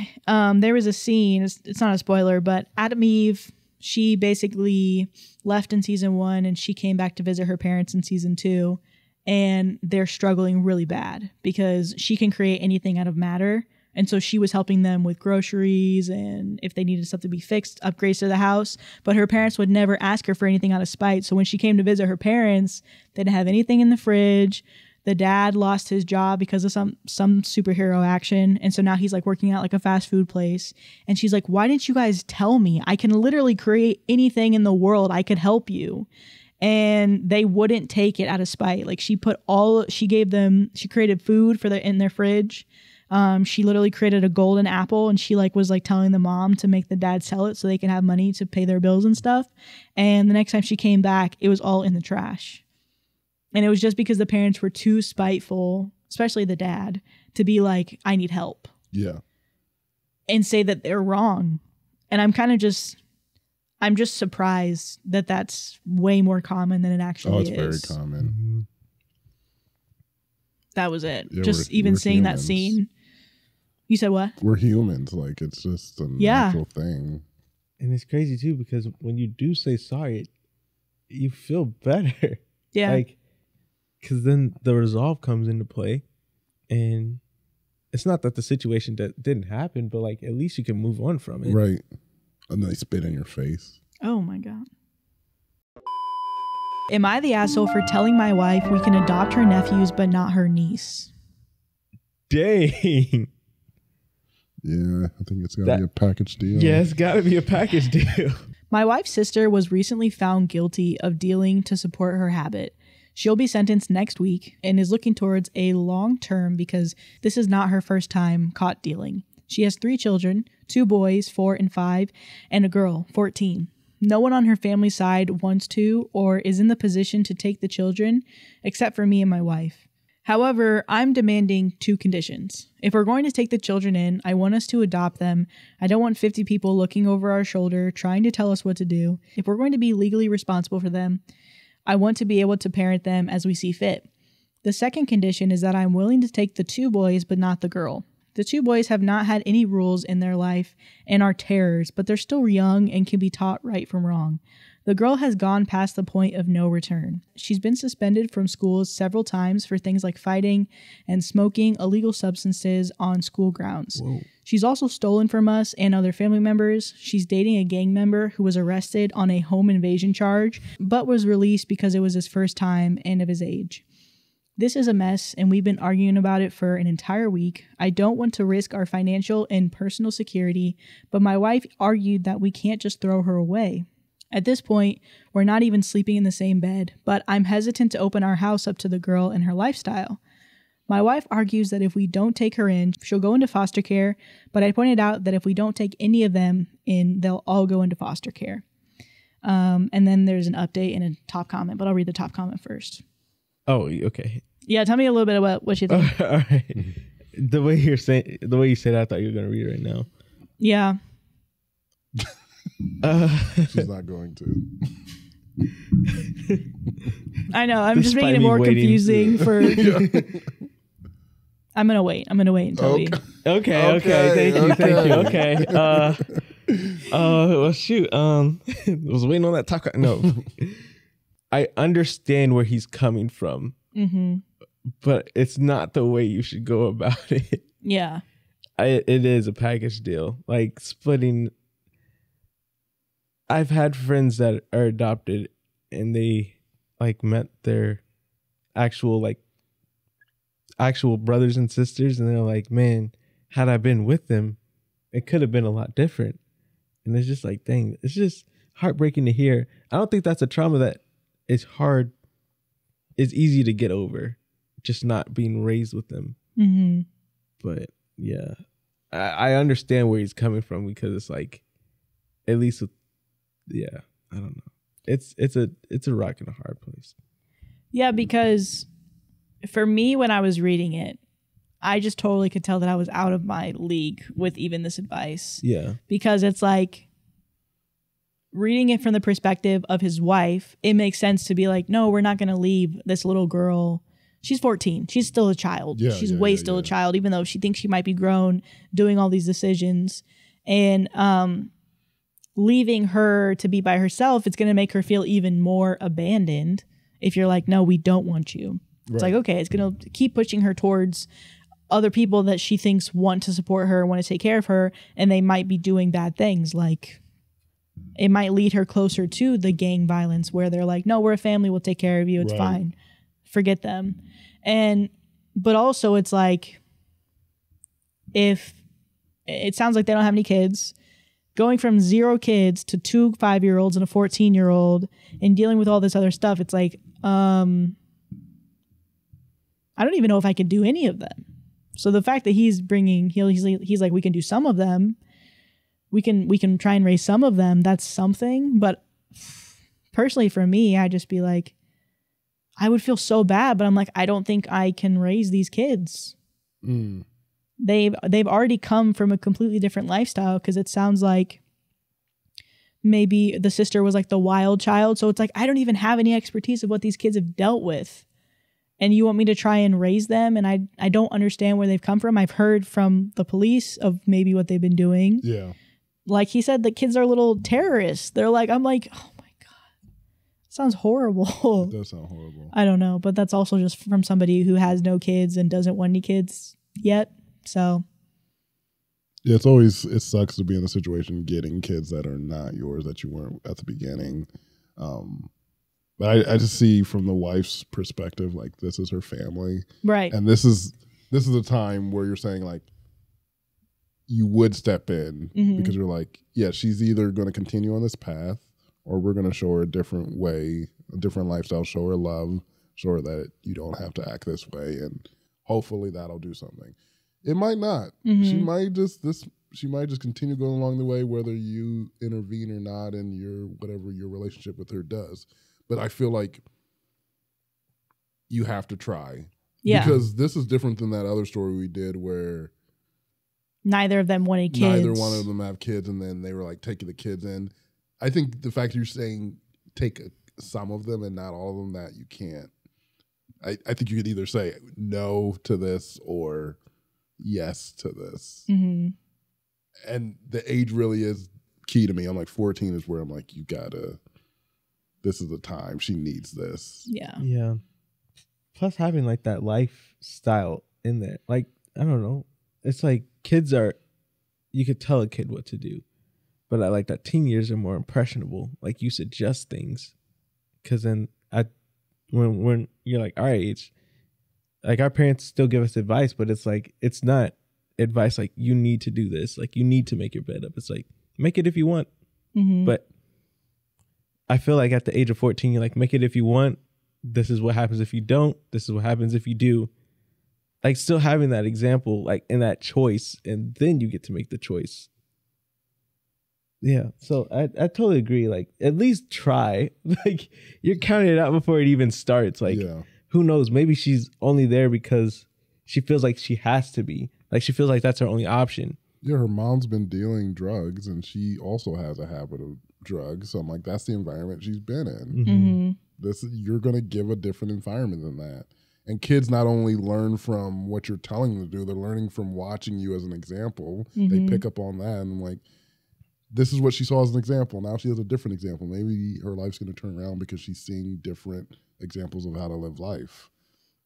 there was a scene, it's not a spoiler, but Adam Eve, she basically left in season 1 and she came back to visit her parents in season 2. And they're struggling really bad because she can create anything out of matter. And so she was helping them with groceries and if they needed stuff to be fixed, upgrades to the house. But her parents would never ask her for anything out of spite. So when she came to visit her parents, they didn't have anything in the fridge. The dad lost his job because of some superhero action. And so now he's like working at like a fast food place. And she's like, why didn't you guys tell me? I can literally create anything in the world. I could help you. And they wouldn't take it out of spite. Like she created food in their fridge. She literally created a golden apple and she was telling the mom to make the dad sell it so they can have money to pay their bills and stuff. And the next time she came back, it was all in the trash. And it was just because the parents were too spiteful, especially the dad, to be like, I need help. Yeah. and say that they're wrong. And I'm just surprised that that's way more common than it actually is. Oh, it's very common. That was it. Yeah, just even seeing that scene. You said what? We're humans. Like, it's just a natural thing. And it's crazy too, because when you do say sorry, you feel better. Yeah. Like, because then the resolve comes into play, and it's not that the situation that didn't happen, but like at least you can move on from it. Right. And they spit in your face. Oh my God. Am I the asshole for telling my wife we can adopt her nephews but not her niece? Dang. Yeah, I think it's got to be a package deal. Yeah, it's got to be a package deal. My wife's sister was recently found guilty of dealing to support her habit. She'll be sentenced next week and is looking towards a long term because this is not her first time caught dealing. She has 3 children, 2 boys, 4 and 5, and a girl, 14. No one on her family side wants to or is in the position to take the children except for me and my wife. However, I'm demanding 2 conditions. If we're going to take the children in, I want us to adopt them. I don't want 50 people looking over our shoulder trying to tell us what to do. If we're going to be legally responsible for them, I want to be able to parent them as we see fit. The second condition is that I'm willing to take the 2 boys but not the girl. The 2 boys have not had any rules in their life and are terrors, but they're still young and can be taught right from wrong. The girl has gone past the point of no return. She's been suspended from schools several times for things like fighting and smoking illegal substances on school grounds. Whoa. She's also stolen from us and other family members. She's dating a gang member who was arrested on a home invasion charge, but was released because it was his first time and of his age. This is a mess, and we've been arguing about it for an entire week. I don't want to risk our financial and personal security, but my wife argued that we can't just throw her away. At this point, we're not even sleeping in the same bed, but I'm hesitant to open our house up to the girl and her lifestyle. My wife argues that if we don't take her in, she'll go into foster care, but I pointed out that if we don't take any of them in, they'll all go into foster care. And then there's an update and a top comment, but I'll read the top comment first. Oh, okay. Yeah, tell me a little bit about what you think. All right. The way you said it, I thought you were going to read it right now. Yeah. She's not going to. I know. I'm just making it more confusing for. I'm gonna wait until we. Okay. Thank you. Okay. Well, shoot. I was waiting on that talk. No, I understand where he's coming from, but it's not the way you should go about it. Yeah. It is a package deal, like splitting. I've had friends that are adopted and they like met their actual brothers and sisters, and they're like, man, had I been with them, it could have been a lot different. And it's just like, dang, it's just heartbreaking to hear. I don't think that's a trauma that is easy to get over, just not being raised with them. Mm-hmm. But yeah, I understand where he's coming from, because it's like, at least with, yeah, I don't know. It's a rock and a hard place. Yeah, because for me, when I was reading it, I just totally could tell that I was out of my league with even this advice. Yeah. Because it's like, reading it from the perspective of his wife, it makes sense to be like, no, we're not going to leave this little girl. She's 14. She's still a child. Yeah, She's still a child, even though she thinks she might be grown, doing all these decisions. And leaving her to be by herself, it's going to make her feel even more abandoned if you're like, no, we don't want you. Right. It's like, okay, it's going to keep pushing her towards other people that she thinks want to support her, want to take care of her, and they might be doing bad things. Like, it might lead her closer to the gang violence where they're like, no, we're a family, we'll take care of you, it's fine. Forget them. But also it's like, if it sounds like they don't have any kids, going from 0 kids to 2 5-year-olds and a 14-year-old and dealing with all this other stuff, it's like, I don't even know if I could do any of them. So the fact that he's like, we can do some of them, we can try and raise some of them, that's something. But personally for me, I'd just be like, I would feel so bad, but I'm like, I don't think I can raise these kids. they've already come from a completely different lifestyle, because it sounds like maybe the sister was like the wild child. So it's like, I don't even have any expertise of what these kids have dealt with. And you want me to try and raise them? And I don't understand where they've come from. I've heard from the police of maybe what they've been doing. Yeah. Like he said, the kids are little terrorists. They're like, I'm like, oh my God, sounds horrible. It does sound horrible. I don't know. But that's also just from somebody who has no kids and doesn't want any kids yet. So yeah, it sucks to be in a situation getting kids that are not yours, that you weren't at the beginning. But I just see from the wife's perspective, like, this is her family. Right. And this is a time where you're saying, like, you would step in because you're like, yeah, she's either going to continue on this path, or we're going to show her a different way, a different lifestyle, show her love, show her that you don't have to act this way. And hopefully that'll do something. It might not. She might just continue going along the way, whether you intervene or not, and whatever your relationship with her does. But I feel like you have to try. Yeah. Because this is different than that other story we did where neither of them wanted kids. Neither one of them have kids, and then they were like taking the kids in. I think the fact that you're saying take some of them and not all of them, that you can't. I think you could either say no to this or yes to this. And the age really is key to me. I'm like, 14 is where I'm like, this is the time. She needs this. Yeah. Yeah. Plus having like that lifestyle in there. Like, I don't know. It's like you could tell a kid what to do. But I like that teen years are more impressionable. Like, you suggest things. Because then when you're like our age, like, our parents still give us advice, but it's like, it's not advice like, you need to do this. Like, you need to make your bed up. It's like, make it if you want. But I feel like at the age of 14, you're like, make it if you want. This is what happens if you don't. This is what happens if you do. Like, still having that example, like, in that choice, and then you get to make the choice. Yeah. So I totally agree. Like, at least try. Like, you're counting it out before it even starts. Like, who knows? Maybe she's only there because she feels like she has to be. Like, she feels like that's her only option. Yeah, her mom's been dealing drugs, and she also has a habit of drugs. So I'm like, that's the environment she's been in. You're going to give a different environment than that. And kids not only learn from what you're telling them to do, they're learning from watching you as an example. They pick up on that, and like, this is what she saw as an example. Now she has a different example. Maybe her life's going to turn around because she's seeing different examples of how to live life.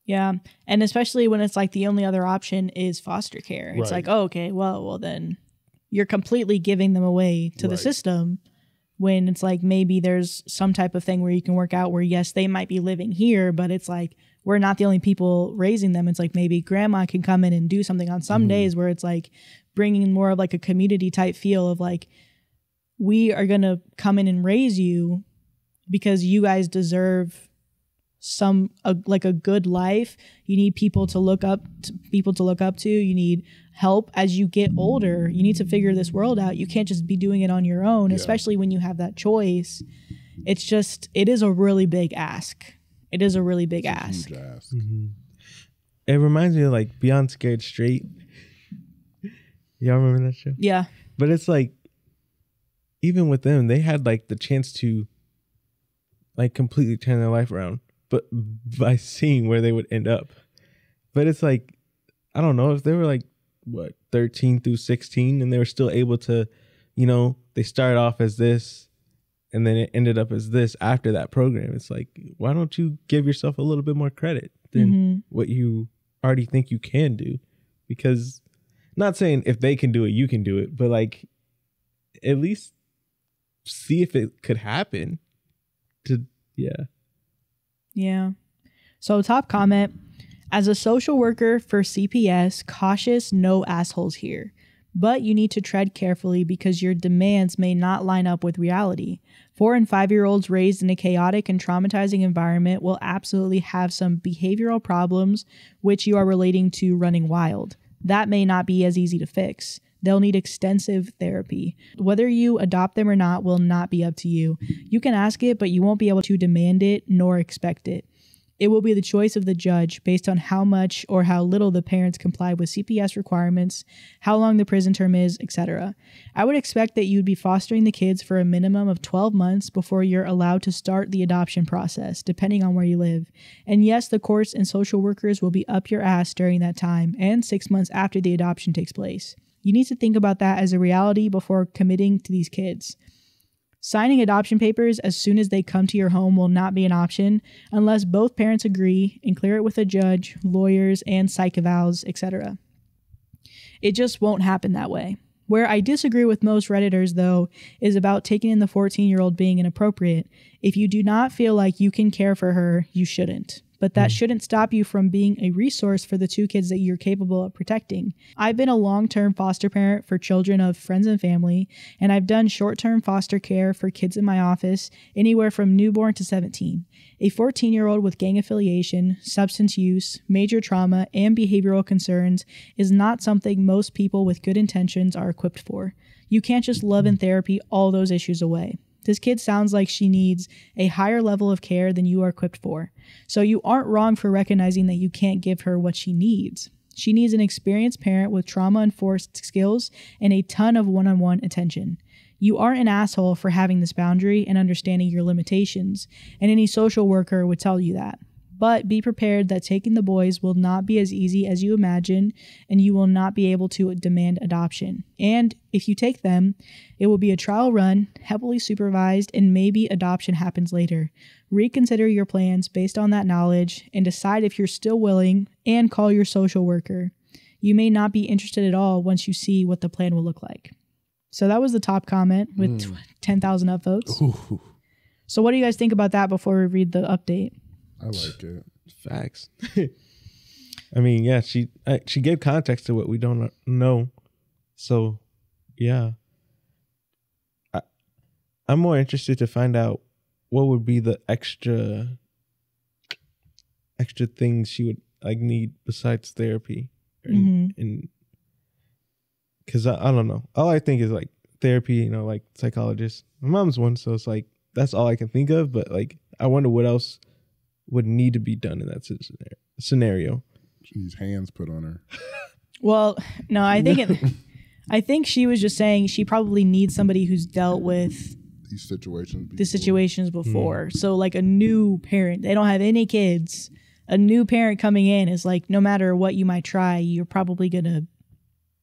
Yeah. And especially when it's like the only other option is foster care. It's like, oh, okay, well, then you're completely giving them away to the system, when it's like, maybe there's some type of thing where you can work out where, yes, they might be living here, but it's like, we're not the only people raising them. It's like, maybe grandma can come in and do something on some days, where it's like bringing more of like a community type feel of like, we are going to come in and raise you because you guys deserve like a good life. You need people to look up to. You need help as you get older. You need to figure this world out. You can't just be doing it on your own, especially when you have that choice. It is a really big ask. It is a really big ask. Huge ask. It reminds me of like Beyond Scared Straight. Y'all remember that show? Yeah. But it's like, even with them, they had like the chance to like completely turn their life around, but by seeing where they would end up. But it's like, I don't know, if they were like, 13 through 16, and they were still able to, they started off as this, and then it ended up as this after that program. It's like, why don't you give yourself a little bit more credit than what you already think you can do? Because, not saying if they can do it, you can do it, but like, at least see if it could happen. Yeah. So top comment, as a social worker for CPS, cautious, no assholes here. But you need to tread carefully because your demands may not line up with reality. 4 and 5-year-olds raised in a chaotic and traumatizing environment will absolutely have some behavioral problems which you are relating to running wild. That may not be as easy to fix. They'll need extensive therapy. Whether you adopt them or not will not be up to you. You can ask it, but you won't be able to demand it nor expect it. It will be the choice of the judge based on how much or how little the parents comply with CPS requirements, how long the prison term is, etc. I would expect that you'd be fostering the kids for a minimum of 12 months before you're allowed to start the adoption process, depending on where you live. And yes, the courts and social workers will be up your ass during that time and 6 months after the adoption takes place. You need to think about that as a reality before committing to these kids. Signing adoption papers as soon as they come to your home will not be an option unless both parents agree and clear it with a judge, lawyers, and psych evals, etc. It just won't happen that way. Where I disagree with most Redditors, though, is about taking in the 14-year-old being inappropriate. If you do not feel like you can care for her, you shouldn't. But that shouldn't stop you from being a resource for the two kids that you're capable of protecting. I've been a long-term foster parent for children of friends and family, and I've done short-term foster care for kids in my office, anywhere from newborn to 17. A 14-year-old with gang affiliation, substance use, major trauma, and behavioral concerns is not something most people with good intentions are equipped for. You can't just love and therapy all those issues away. This kid sounds like she needs a higher level of care than you are equipped for. So you aren't wrong for recognizing that you can't give her what she needs. She needs an experienced parent with trauma-enforced skills and a ton of one-on-one attention. You aren't an asshole for having this boundary and understanding your limitations, and any social worker would tell you that. But be prepared that taking the boys will not be as easy as you imagine, and you will not be able to demand adoption. And if you take them, it will be a trial run, heavily supervised, and maybe adoption happens later. Reconsider your plans based on that knowledge and decide if you're still willing, and call your social worker. You may not be interested at all once you see what the plan will look like. So that was the top comment with 10,000 upvotes. Ooh, So what do you guys think about that before we read the update? I like it. Facts. I mean, yeah, she gave context to what we don't know. So, yeah. I'm more interested to find out what would be the extra things she would like need besides therapy. And because I don't know. All I think is like therapy, you know, like psychologist. My mom's one, so it's like that's all I can think of. But like, I wonder what else would need to be done in that scenario. She needs hands put on her. Well, no, I think she was just saying she probably needs somebody who's dealt with These situations. the situations before. So like a new parent, they don't have any kids. A new parent coming in is like, no matter what you might try, you're probably going to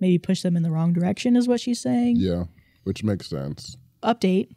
maybe push them in the wrong direction is what she's saying. Yeah, which makes sense. Update.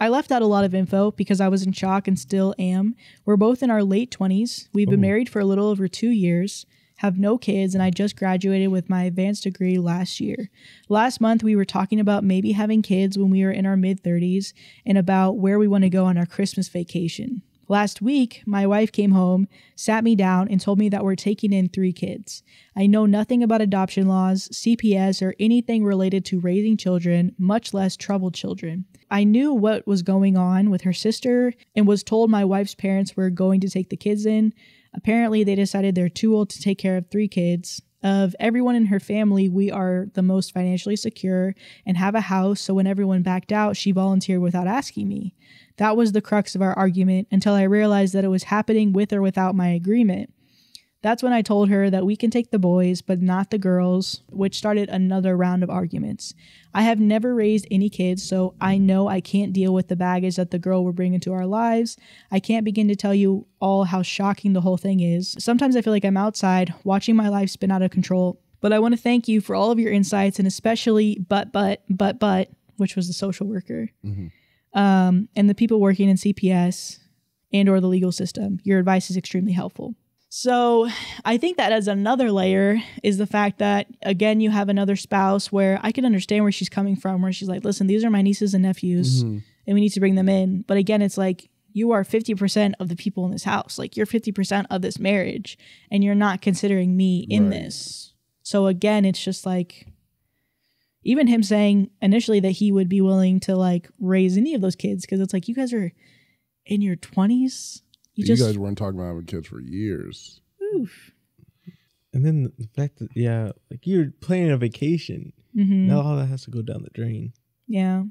I left out a lot of info because I was in shock and still am. We're both in our late 20s. We've been married for a little over 2 years, have no kids, and I just graduated with my advanced degree last year. Last month, we were talking about maybe having kids when we were in our mid-30s and about where we want to go on our Christmas vacation. Last week, my wife came home, sat me down, and told me that we're taking in 3 kids. I know nothing about adoption laws, CPS, or anything related to raising children, much less troubled children. I knew what was going on with her sister and was told my wife's parents were going to take the kids in. Apparently, they decided they're too old to take care of 3 kids. Of everyone in her family, we are the most financially secure and have a house, so when everyone backed out, she volunteered without asking me. That was the crux of our argument until I realized that it was happening with or without my agreement. That's when I told her that we can take the boys, but not the girls, which started another round of arguments. I have never raised any kids, so I know I can't deal with the baggage that the girl will bring into our lives. I can't begin to tell you all how shocking the whole thing is. Sometimes I feel like I'm outside, watching my life spin out of control. But I want to thank you for all of your insights, and especially but, which was the social worker, and the people working in CPS and or the legal system. Your advice is extremely helpful. So I think that as another layer is the fact that, again, you have another spouse where I can understand where she's coming from, where she's like, listen, these are my nieces and nephews and we need to bring them in. But again, it's like, you are 50% of the people in this house. Like, you're 50% of this marriage and you're not considering me in this. So again, it's just like, even him saying initially that he would be willing to like raise any of those kids, because it's like, you guys are in your 20s. You guys weren't talking about having kids for years. Oof. And then the fact that, yeah, like you're planning a vacation. Now all that has to go down the drain. Yeah.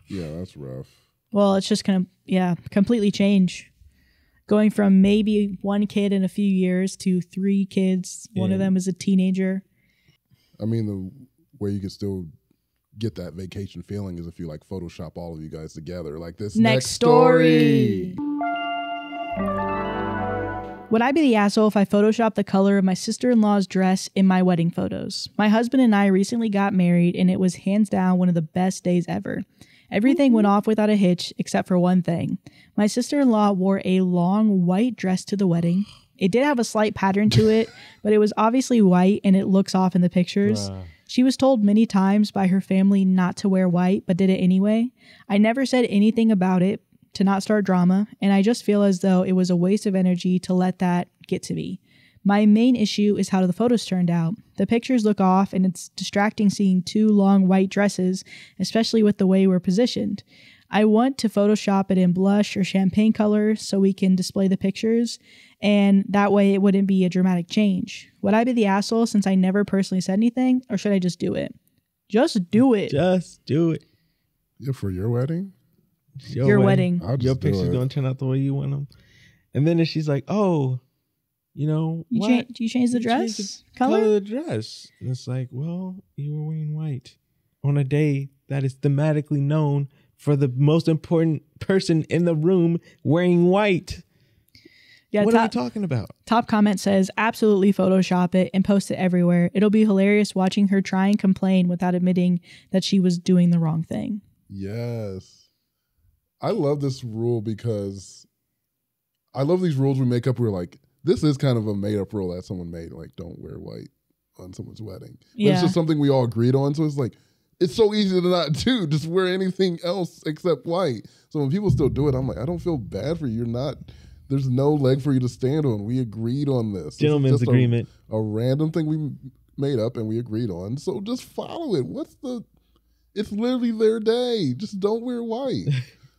Yeah, that's rough. Well, it's just going to, completely change Going from maybe one kid in a few years to 3 kids. One of them is a teenager. I mean, the way you could still get that vacation feeling is if you like Photoshop all of you guys together. Like this next story. Would I be the asshole if I photoshopped the color of my sister-in-law's dress in my wedding photos? My husband and I recently got married, and it was hands down one of the best days ever. Everything went off without a hitch, except for one thing. My sister-in-law wore a long white dress to the wedding. It did have a slight pattern to it, but it was obviously white, and it looks off in the pictures. She was told many times by her family not to wear white, but did it anyway. I never said anything about it to not start drama, and I just feel as though it was a waste of energy to let that get to me. My main issue is how the photos turned out. The pictures look off, and it's distracting seeing 2 long white dresses, especially with the way we're positioned. I want to Photoshop it in blush or champagne color so we can display the pictures, and that way it wouldn't be a dramatic change. Would I be the asshole since I never personally said anything, or should I just do it? Just do it. Just do it. Yeah, for your wedding? Your wedding. Your picture's going to turn out the way you want them. And then if she's like, oh, you know, you change the dress change the color of the dress. And it's like, well, you were wearing white on a day that is thematically known for the most important person in the room wearing white. Yeah, what are we talking about? Top comment says, absolutely Photoshop it and post it everywhere. It'll be hilarious watching her try and complain without admitting that she was doing the wrong thing. Yes. I love this rule because I love these rules we make up. We're like, this is kind of a made up rule that someone made. Like, don't wear white on someone's wedding. But it's just something we all agreed on. So it's like, it's so easy to not do. Just wear anything else except white. So when people still do it, I'm like, I don't feel bad for you. You're not, there's no leg for you to stand on. We agreed on this. Gentleman's agreement. A random thing we made up and we agreed on. So just follow it. It's literally their day. Just don't wear white.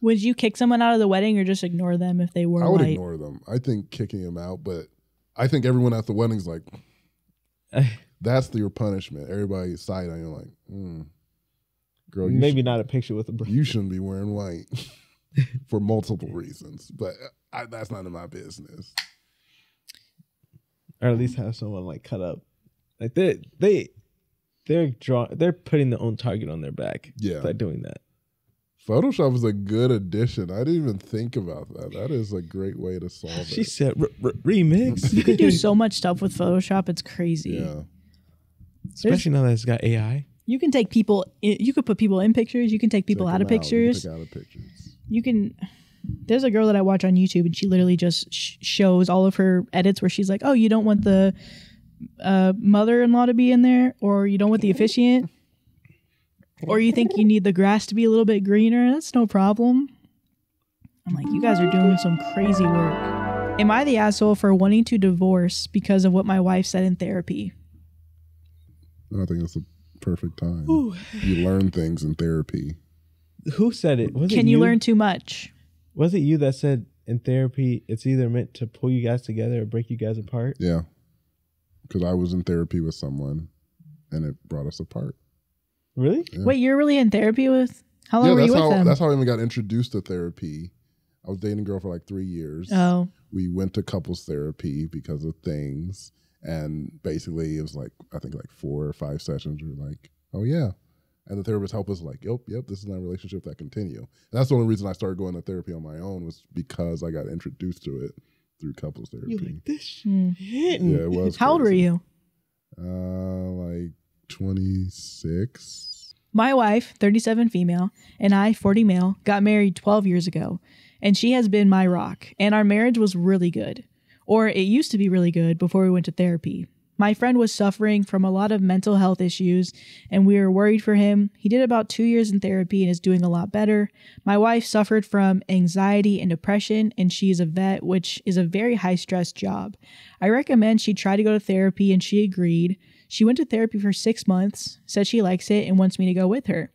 Would you kick someone out of the wedding or just ignore them if they wore white? I would ignore them. I think kicking them out, but I think everyone at the wedding's like, that's your punishment. Everybody's side on you like, girl, maybe not a picture with a bride. You shouldn't be wearing white for multiple reasons, but that's none of my business. Or at least have someone like cut up. Like they're putting their own target on their back. Yeah, by doing that. Photoshop is a good addition. I didn't even think about that. That is a great way to solve it. She said remix. You can do so much stuff with Photoshop. It's crazy. Yeah. Especially now that it's got AI. You can take people, you could put people in pictures. You can take people out of pictures. You can, there's a girl that I watch on YouTube and she literally just shows all of her edits where she's like, oh, you don't want the mother-in-law to be in there, or you don't want the officiant. Or you think you need the grass to be a little bit greener? That's no problem. I'm like, you guys are doing some crazy work. Am I the asshole for wanting to divorce because of what my wife said in therapy? I think it's a perfect time. Ooh. You learn things in therapy. Who said it? Can you learn too much? Was it you that said in therapy it's either meant to pull you guys together or break you guys apart? Yeah. Because I was in therapy with someone and it brought us apart. Really? Yeah. Wait, you're really in therapy with? How long were you with them? That's how I even got introduced to therapy. I was dating a girl for like 3 years. Oh. We went to couples therapy because of things. And basically it was like, I think like 4 or 5 sessions. We were like, oh yeah. And the therapist helped us like, yep, this is not a relationship that continue. And that's the only reason I started going to therapy on my own was because I got introduced to it through couples therapy. You like this shit? Yeah, it was. How old were you? Like 26. My wife, 37 female, and I, 40 male, got married 12 years ago. And she has been my rock. And our marriage was really good. Or it used to be really good before we went to therapy. My friend was suffering from a lot of mental health issues, and we were worried for him. He did about 2 years in therapy and is doing a lot better. My wife suffered from anxiety and depression, and she is a vet, which is a very high-stress job. I recommend she try to go to therapy, and she agreed. She went to therapy for 6 months, said she likes it, and wants me to go with her.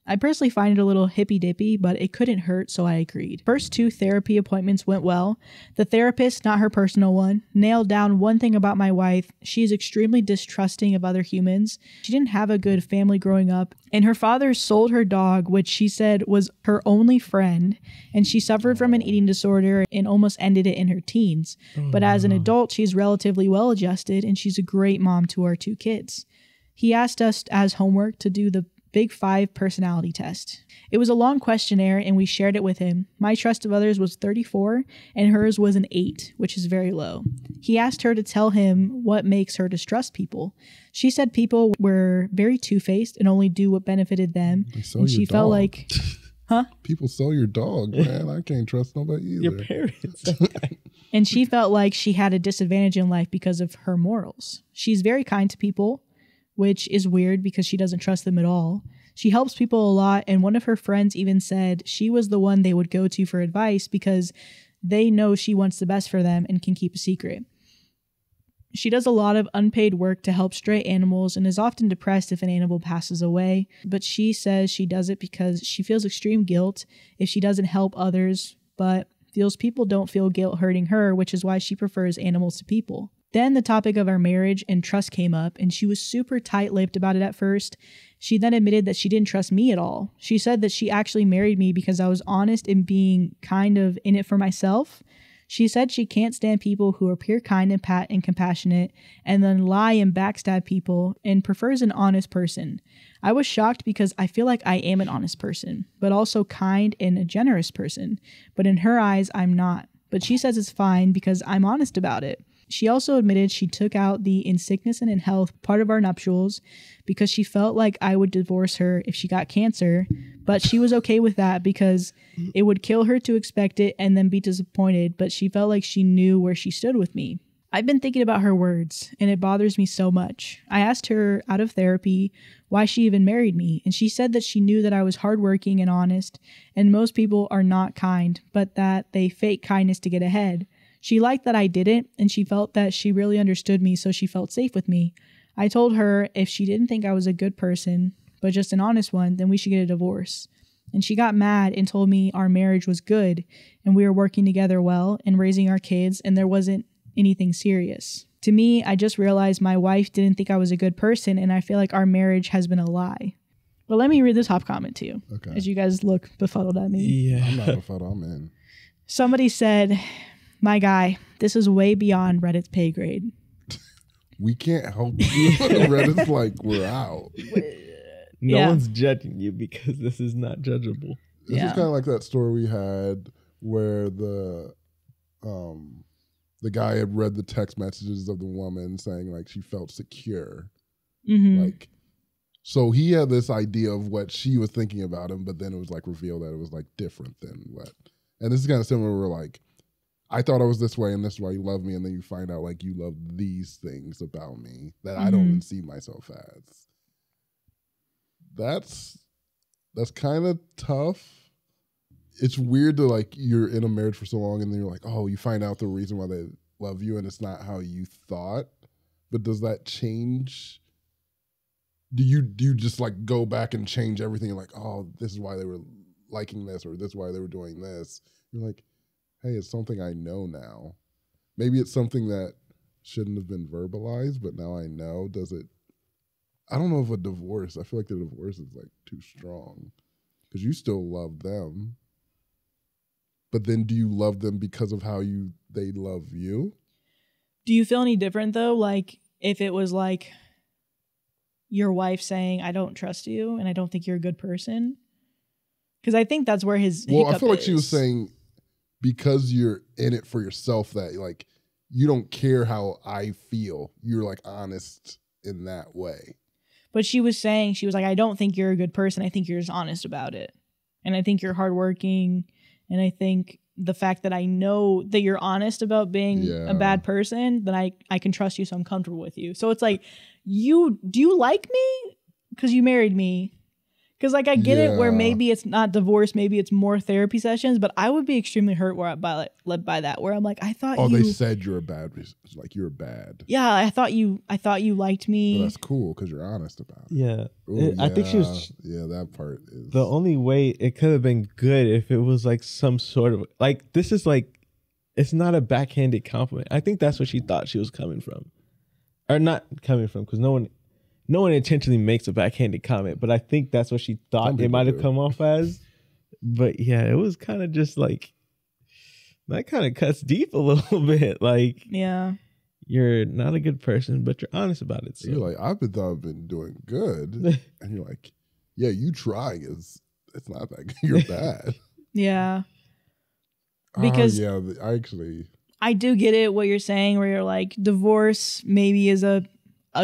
I personally find it a little hippy-dippy, but it couldn't hurt, so I agreed. First 2 therapy appointments went well. The therapist, not her personal one, nailed down one thing about my wife. She is extremely distrusting of other humans. She didn't have a good family growing up, and her father sold her dog, which she said was her only friend, and she suffered from an eating disorder and almost ended it in her teens. But as an adult, she's relatively well-adjusted, and she's a great mom to our 2 kids. He asked us as homework to do the Big 5 personality test. It was a long questionnaire and we shared it with him. My trust of others was 34 and hers was an 8, which is very low. He asked her to tell him what makes her distrust people. She said people were very two-faced and only do what benefited them. And she felt like, People sell your dog, man. I can't trust nobody either. Your parents. And she felt like she had a disadvantage in life because of her morals. She's very kind to people, which is weird because she doesn't trust them at all. She helps people a lot, and one of her friends even said she was the one they would go to for advice because they know she wants the best for them and can keep a secret. She does a lot of unpaid work to help stray animals and is often depressed if an animal passes away, but she says she does it because she feels extreme guilt if she doesn't help others, but feels people don't feel guilt hurting her, which is why she prefers animals to people. Then the topic of our marriage and trust came up, and she was super tight-lipped about it at first. She then admitted that she didn't trust me at all. She said that she actually married me because I was honest in being kind of in it for myself. She said she can't stand people who are pure kind and compassionate and then lie and backstab people and prefers an honest person. I was shocked because I feel like I am an honest person, but also kind and a generous person. But in her eyes, I'm not. But she says it's fine because I'm honest about it. She also admitted she took out the in sickness and in health part of our nuptials because she felt like I would divorce her if she got cancer, but she was okay with that because it would kill her to expect it and then be disappointed, but she felt like she knew where she stood with me. I've been thinking about her words, and it bothers me so much. I asked her out of therapy why she even married me, and she said that she knew that I was hardworking and honest, and most people are not kind, but that they fake kindness to get ahead. She liked that I didn't, and she felt that she really understood me, so she felt safe with me. I told her if she didn't think I was a good person, but just an honest one, then we should get a divorce. And she got mad and told me our marriage was good, and we were working together well and raising our kids, and there wasn't anything serious. To me, I just realized my wife didn't think I was a good person, and I feel like our marriage has been a lie. But let me read the top comment to you, as you guys look befuddled at me. Yeah. I'm not befuddled, I'm in. Somebody said, my guy, this is way beyond Reddit's pay grade. We can't help you. Reddit's like, we're out. No one's judging you because this is not judgeable. This is kind of like that story we had where the guy had read the text messages of the woman saying like she felt secure. Mm-hmm. Like, so he had this idea of what she was thinking about him, but then it was like revealed that it was like different than what. And this is kind of similar where like, I thought I was this way and this is why you love me. And then you find out like you love these things about me that I don't even see myself as. That's kind of tough. It's weird to like, you're in a marriage for so long and then you're like, oh, you find out the reason why they love you and it's not how you thought. But does that change? Do you just like go back and change everything? You're like, oh, this is why they were liking this or this is why they were doing this. You're like, hey, it's something I know now. Maybe it's something that shouldn't have been verbalized, but now I know. Does it? I don't know if a divorce, I feel like the divorce is like too strong because you still love them. But then do you love them because of how they love you? Do you feel any different though? Like if it was like your wife saying, I don't trust you and I don't think you're a good person? Because I think that's where his Well, I feel like is. she was saying because you're in it for yourself that like you don't care how I feel. You're like honest in that way. But she was saying, she was like, I don't think you're a good person. I think you're just honest about it. And I think you're hardworking. And I think the fact that I know that you're honest about being a bad person, then I can trust you, so I'm comfortable with you. So it's like, do you like me? Because you married me. Because like I get it where Yeah. maybe it's not divorce, maybe it's more therapy sessions, but I would be extremely hurt by that. Where I'm like, I thought Oh, you. they said you're a bad. It's like you're bad. Yeah, I thought you liked But me. that's cool because you're honest about it. Yeah. Ooh, I think she was. Yeah, that part is The only way it could have been good if it was like some sort of like this is like it's not a backhanded compliment. I think that's what she thought she was coming from, or not coming from, because no one intentionally makes a backhanded comment. But I think that's what she thought Some it might have people do. come off as. But yeah, it was kind of just like that kind of cuts deep a little bit. Like Yeah. you're not a good person, but you're honest about it. So. You're like, I've been doing good, and you're like, yeah, you trying is it's not that good. You're bad. Yeah. Because yeah, I actually I do get it what you're saying, where you're like, divorce maybe is a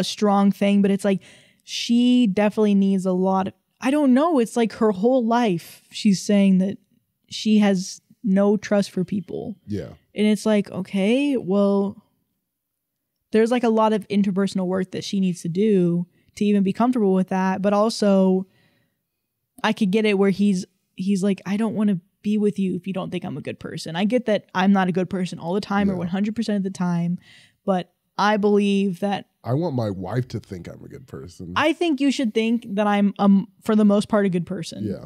strong thing, but it's like she definitely needs a lot of, I don't know, it's like her whole life she's saying that she has no trust for people. yeah. And it's like, okay, well, there's like a lot of interpersonal work that she needs to do to even be comfortable with that. But also I could get it where he's like, I don't want to be with you if you don't think I'm a good person. I get that I'm not a good person all the time or 100% of the time, but I believe that I want my wife to think I'm a good person. I think you should think that I'm, for the most part, a good person. Yeah.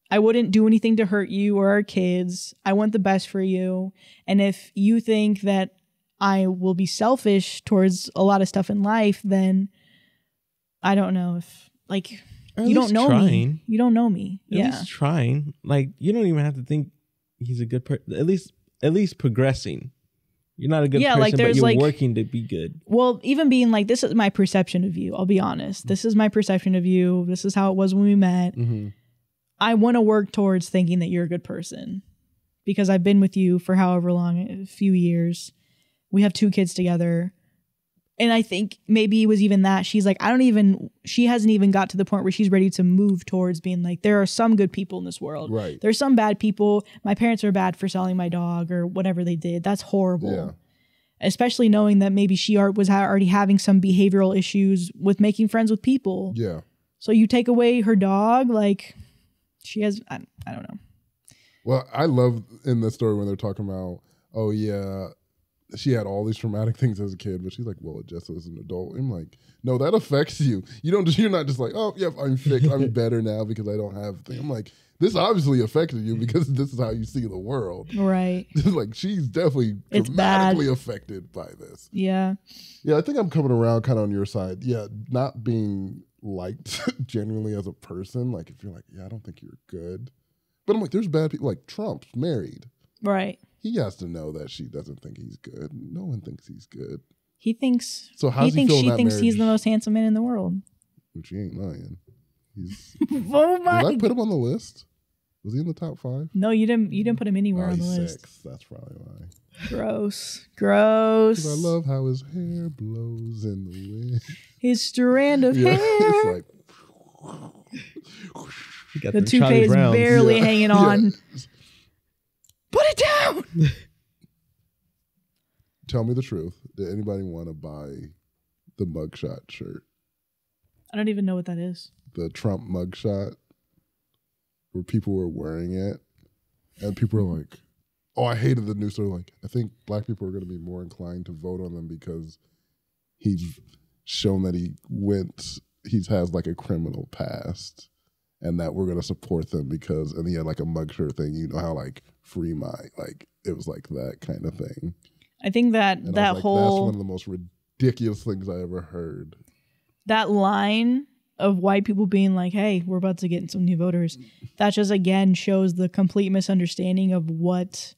I wouldn't do anything to hurt you or our kids. I want the best for you. And if you think that I will be selfish towards a lot of stuff in life, then I don't know if, like, Or at you don't least know trying. me. You don't know me. At Yeah. least trying. Like you don't even have to think he's a good person. At least progressing. You're not a good Yeah, person, like, but there's, you're like- working to be good. Well, even being like, this is my perception of you. I'll be honest. This is my perception of you. This is how it was when we met. Mm-hmm. I want to work towards thinking that you're a good person because I've been with you for however long, a few years. We have 2 kids together. And I think maybe it was even that she's like, she hasn't even got to the point where she's ready to move towards being like, there are some good people in this world. Right. There's some bad people. My parents are bad for selling my dog or whatever they did. That's horrible. Yeah. Especially knowing that maybe she was already having some behavioral issues with making friends with people. Yeah. So you take away her dog, like she has, I don't know. Well, I love in the story when they're talking about, oh yeah, she had all these traumatic things as a kid, but she's like, well, just as an adult. I'm like, no, that affects you. You're not just like, oh, yep, I'm fixed. I'm better now because I don't have things. I'm like, this obviously affected you because this is how you see the world. Right. Like she's definitely It's dramatically bad. affected by this. Yeah. Yeah, I think I'm coming around kind of on your side. Yeah, not being liked genuinely as a person. Like if you're like, yeah, I don't think you're good. But I'm like, there's bad people. Like Trump's married. Right. He has to know that she doesn't think he's good. No one thinks he's good. He thinks, So how's he thinks feel in she that thinks he's marriage? the most handsome man in the world. Which he ain't lying. He's. Oh Did my. I put him on the list? Was he in the top 5? No, you didn't put him anywhere on the He's list. 6. That's probably why. Gross. 'Cause I love how his hair blows in the wind. His strand of Yeah, hair. it's like. You got The them toupee Charlie is Browns. barely Yeah. hanging Yeah. on. Put it down. Tell me the truth. Did anybody want to buy the mugshot shirt? I don't even know what that is. The Trump mugshot, where people were wearing it, and people were like, "Oh, I hated the news story." Like, I think black people are going to be more inclined to vote on them because he's shown that he has like a criminal past, and that we're going to support them because, and he had like a mugshot thing. You know how like free my, like it was like that kind of thing. I think that And I that was like, that's whole one of the most ridiculous things I ever heard. that line of white people being like, hey, we're about to get some new voters. That just again shows the complete misunderstanding of what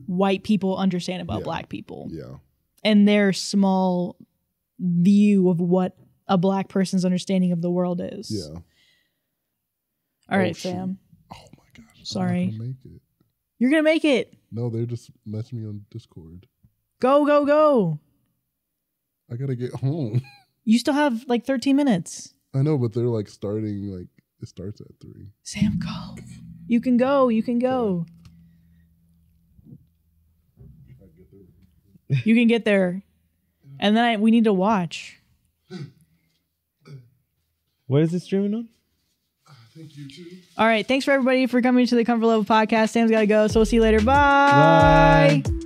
white people understand about Yeah. black people Yeah. and their small view of what a black person's understanding of the world is. Yeah. All right, shoot. Sam. Oh my gosh. Sorry. I'm not gonna make it. You're going to make it. No, they're just messaging me on Discord. Go, go, go. I gotta get home. You still have like 13 minutes. I know, but they're like starting, like, it starts at 3. Sam, go. You can go. You can go. You can get there. And then we need to watch. What is it streaming on? I Thank you too. All right. Thanks for everybody for coming to the Comfort Level Podcast. Sam's got to go. So we'll see you later. Bye. Bye.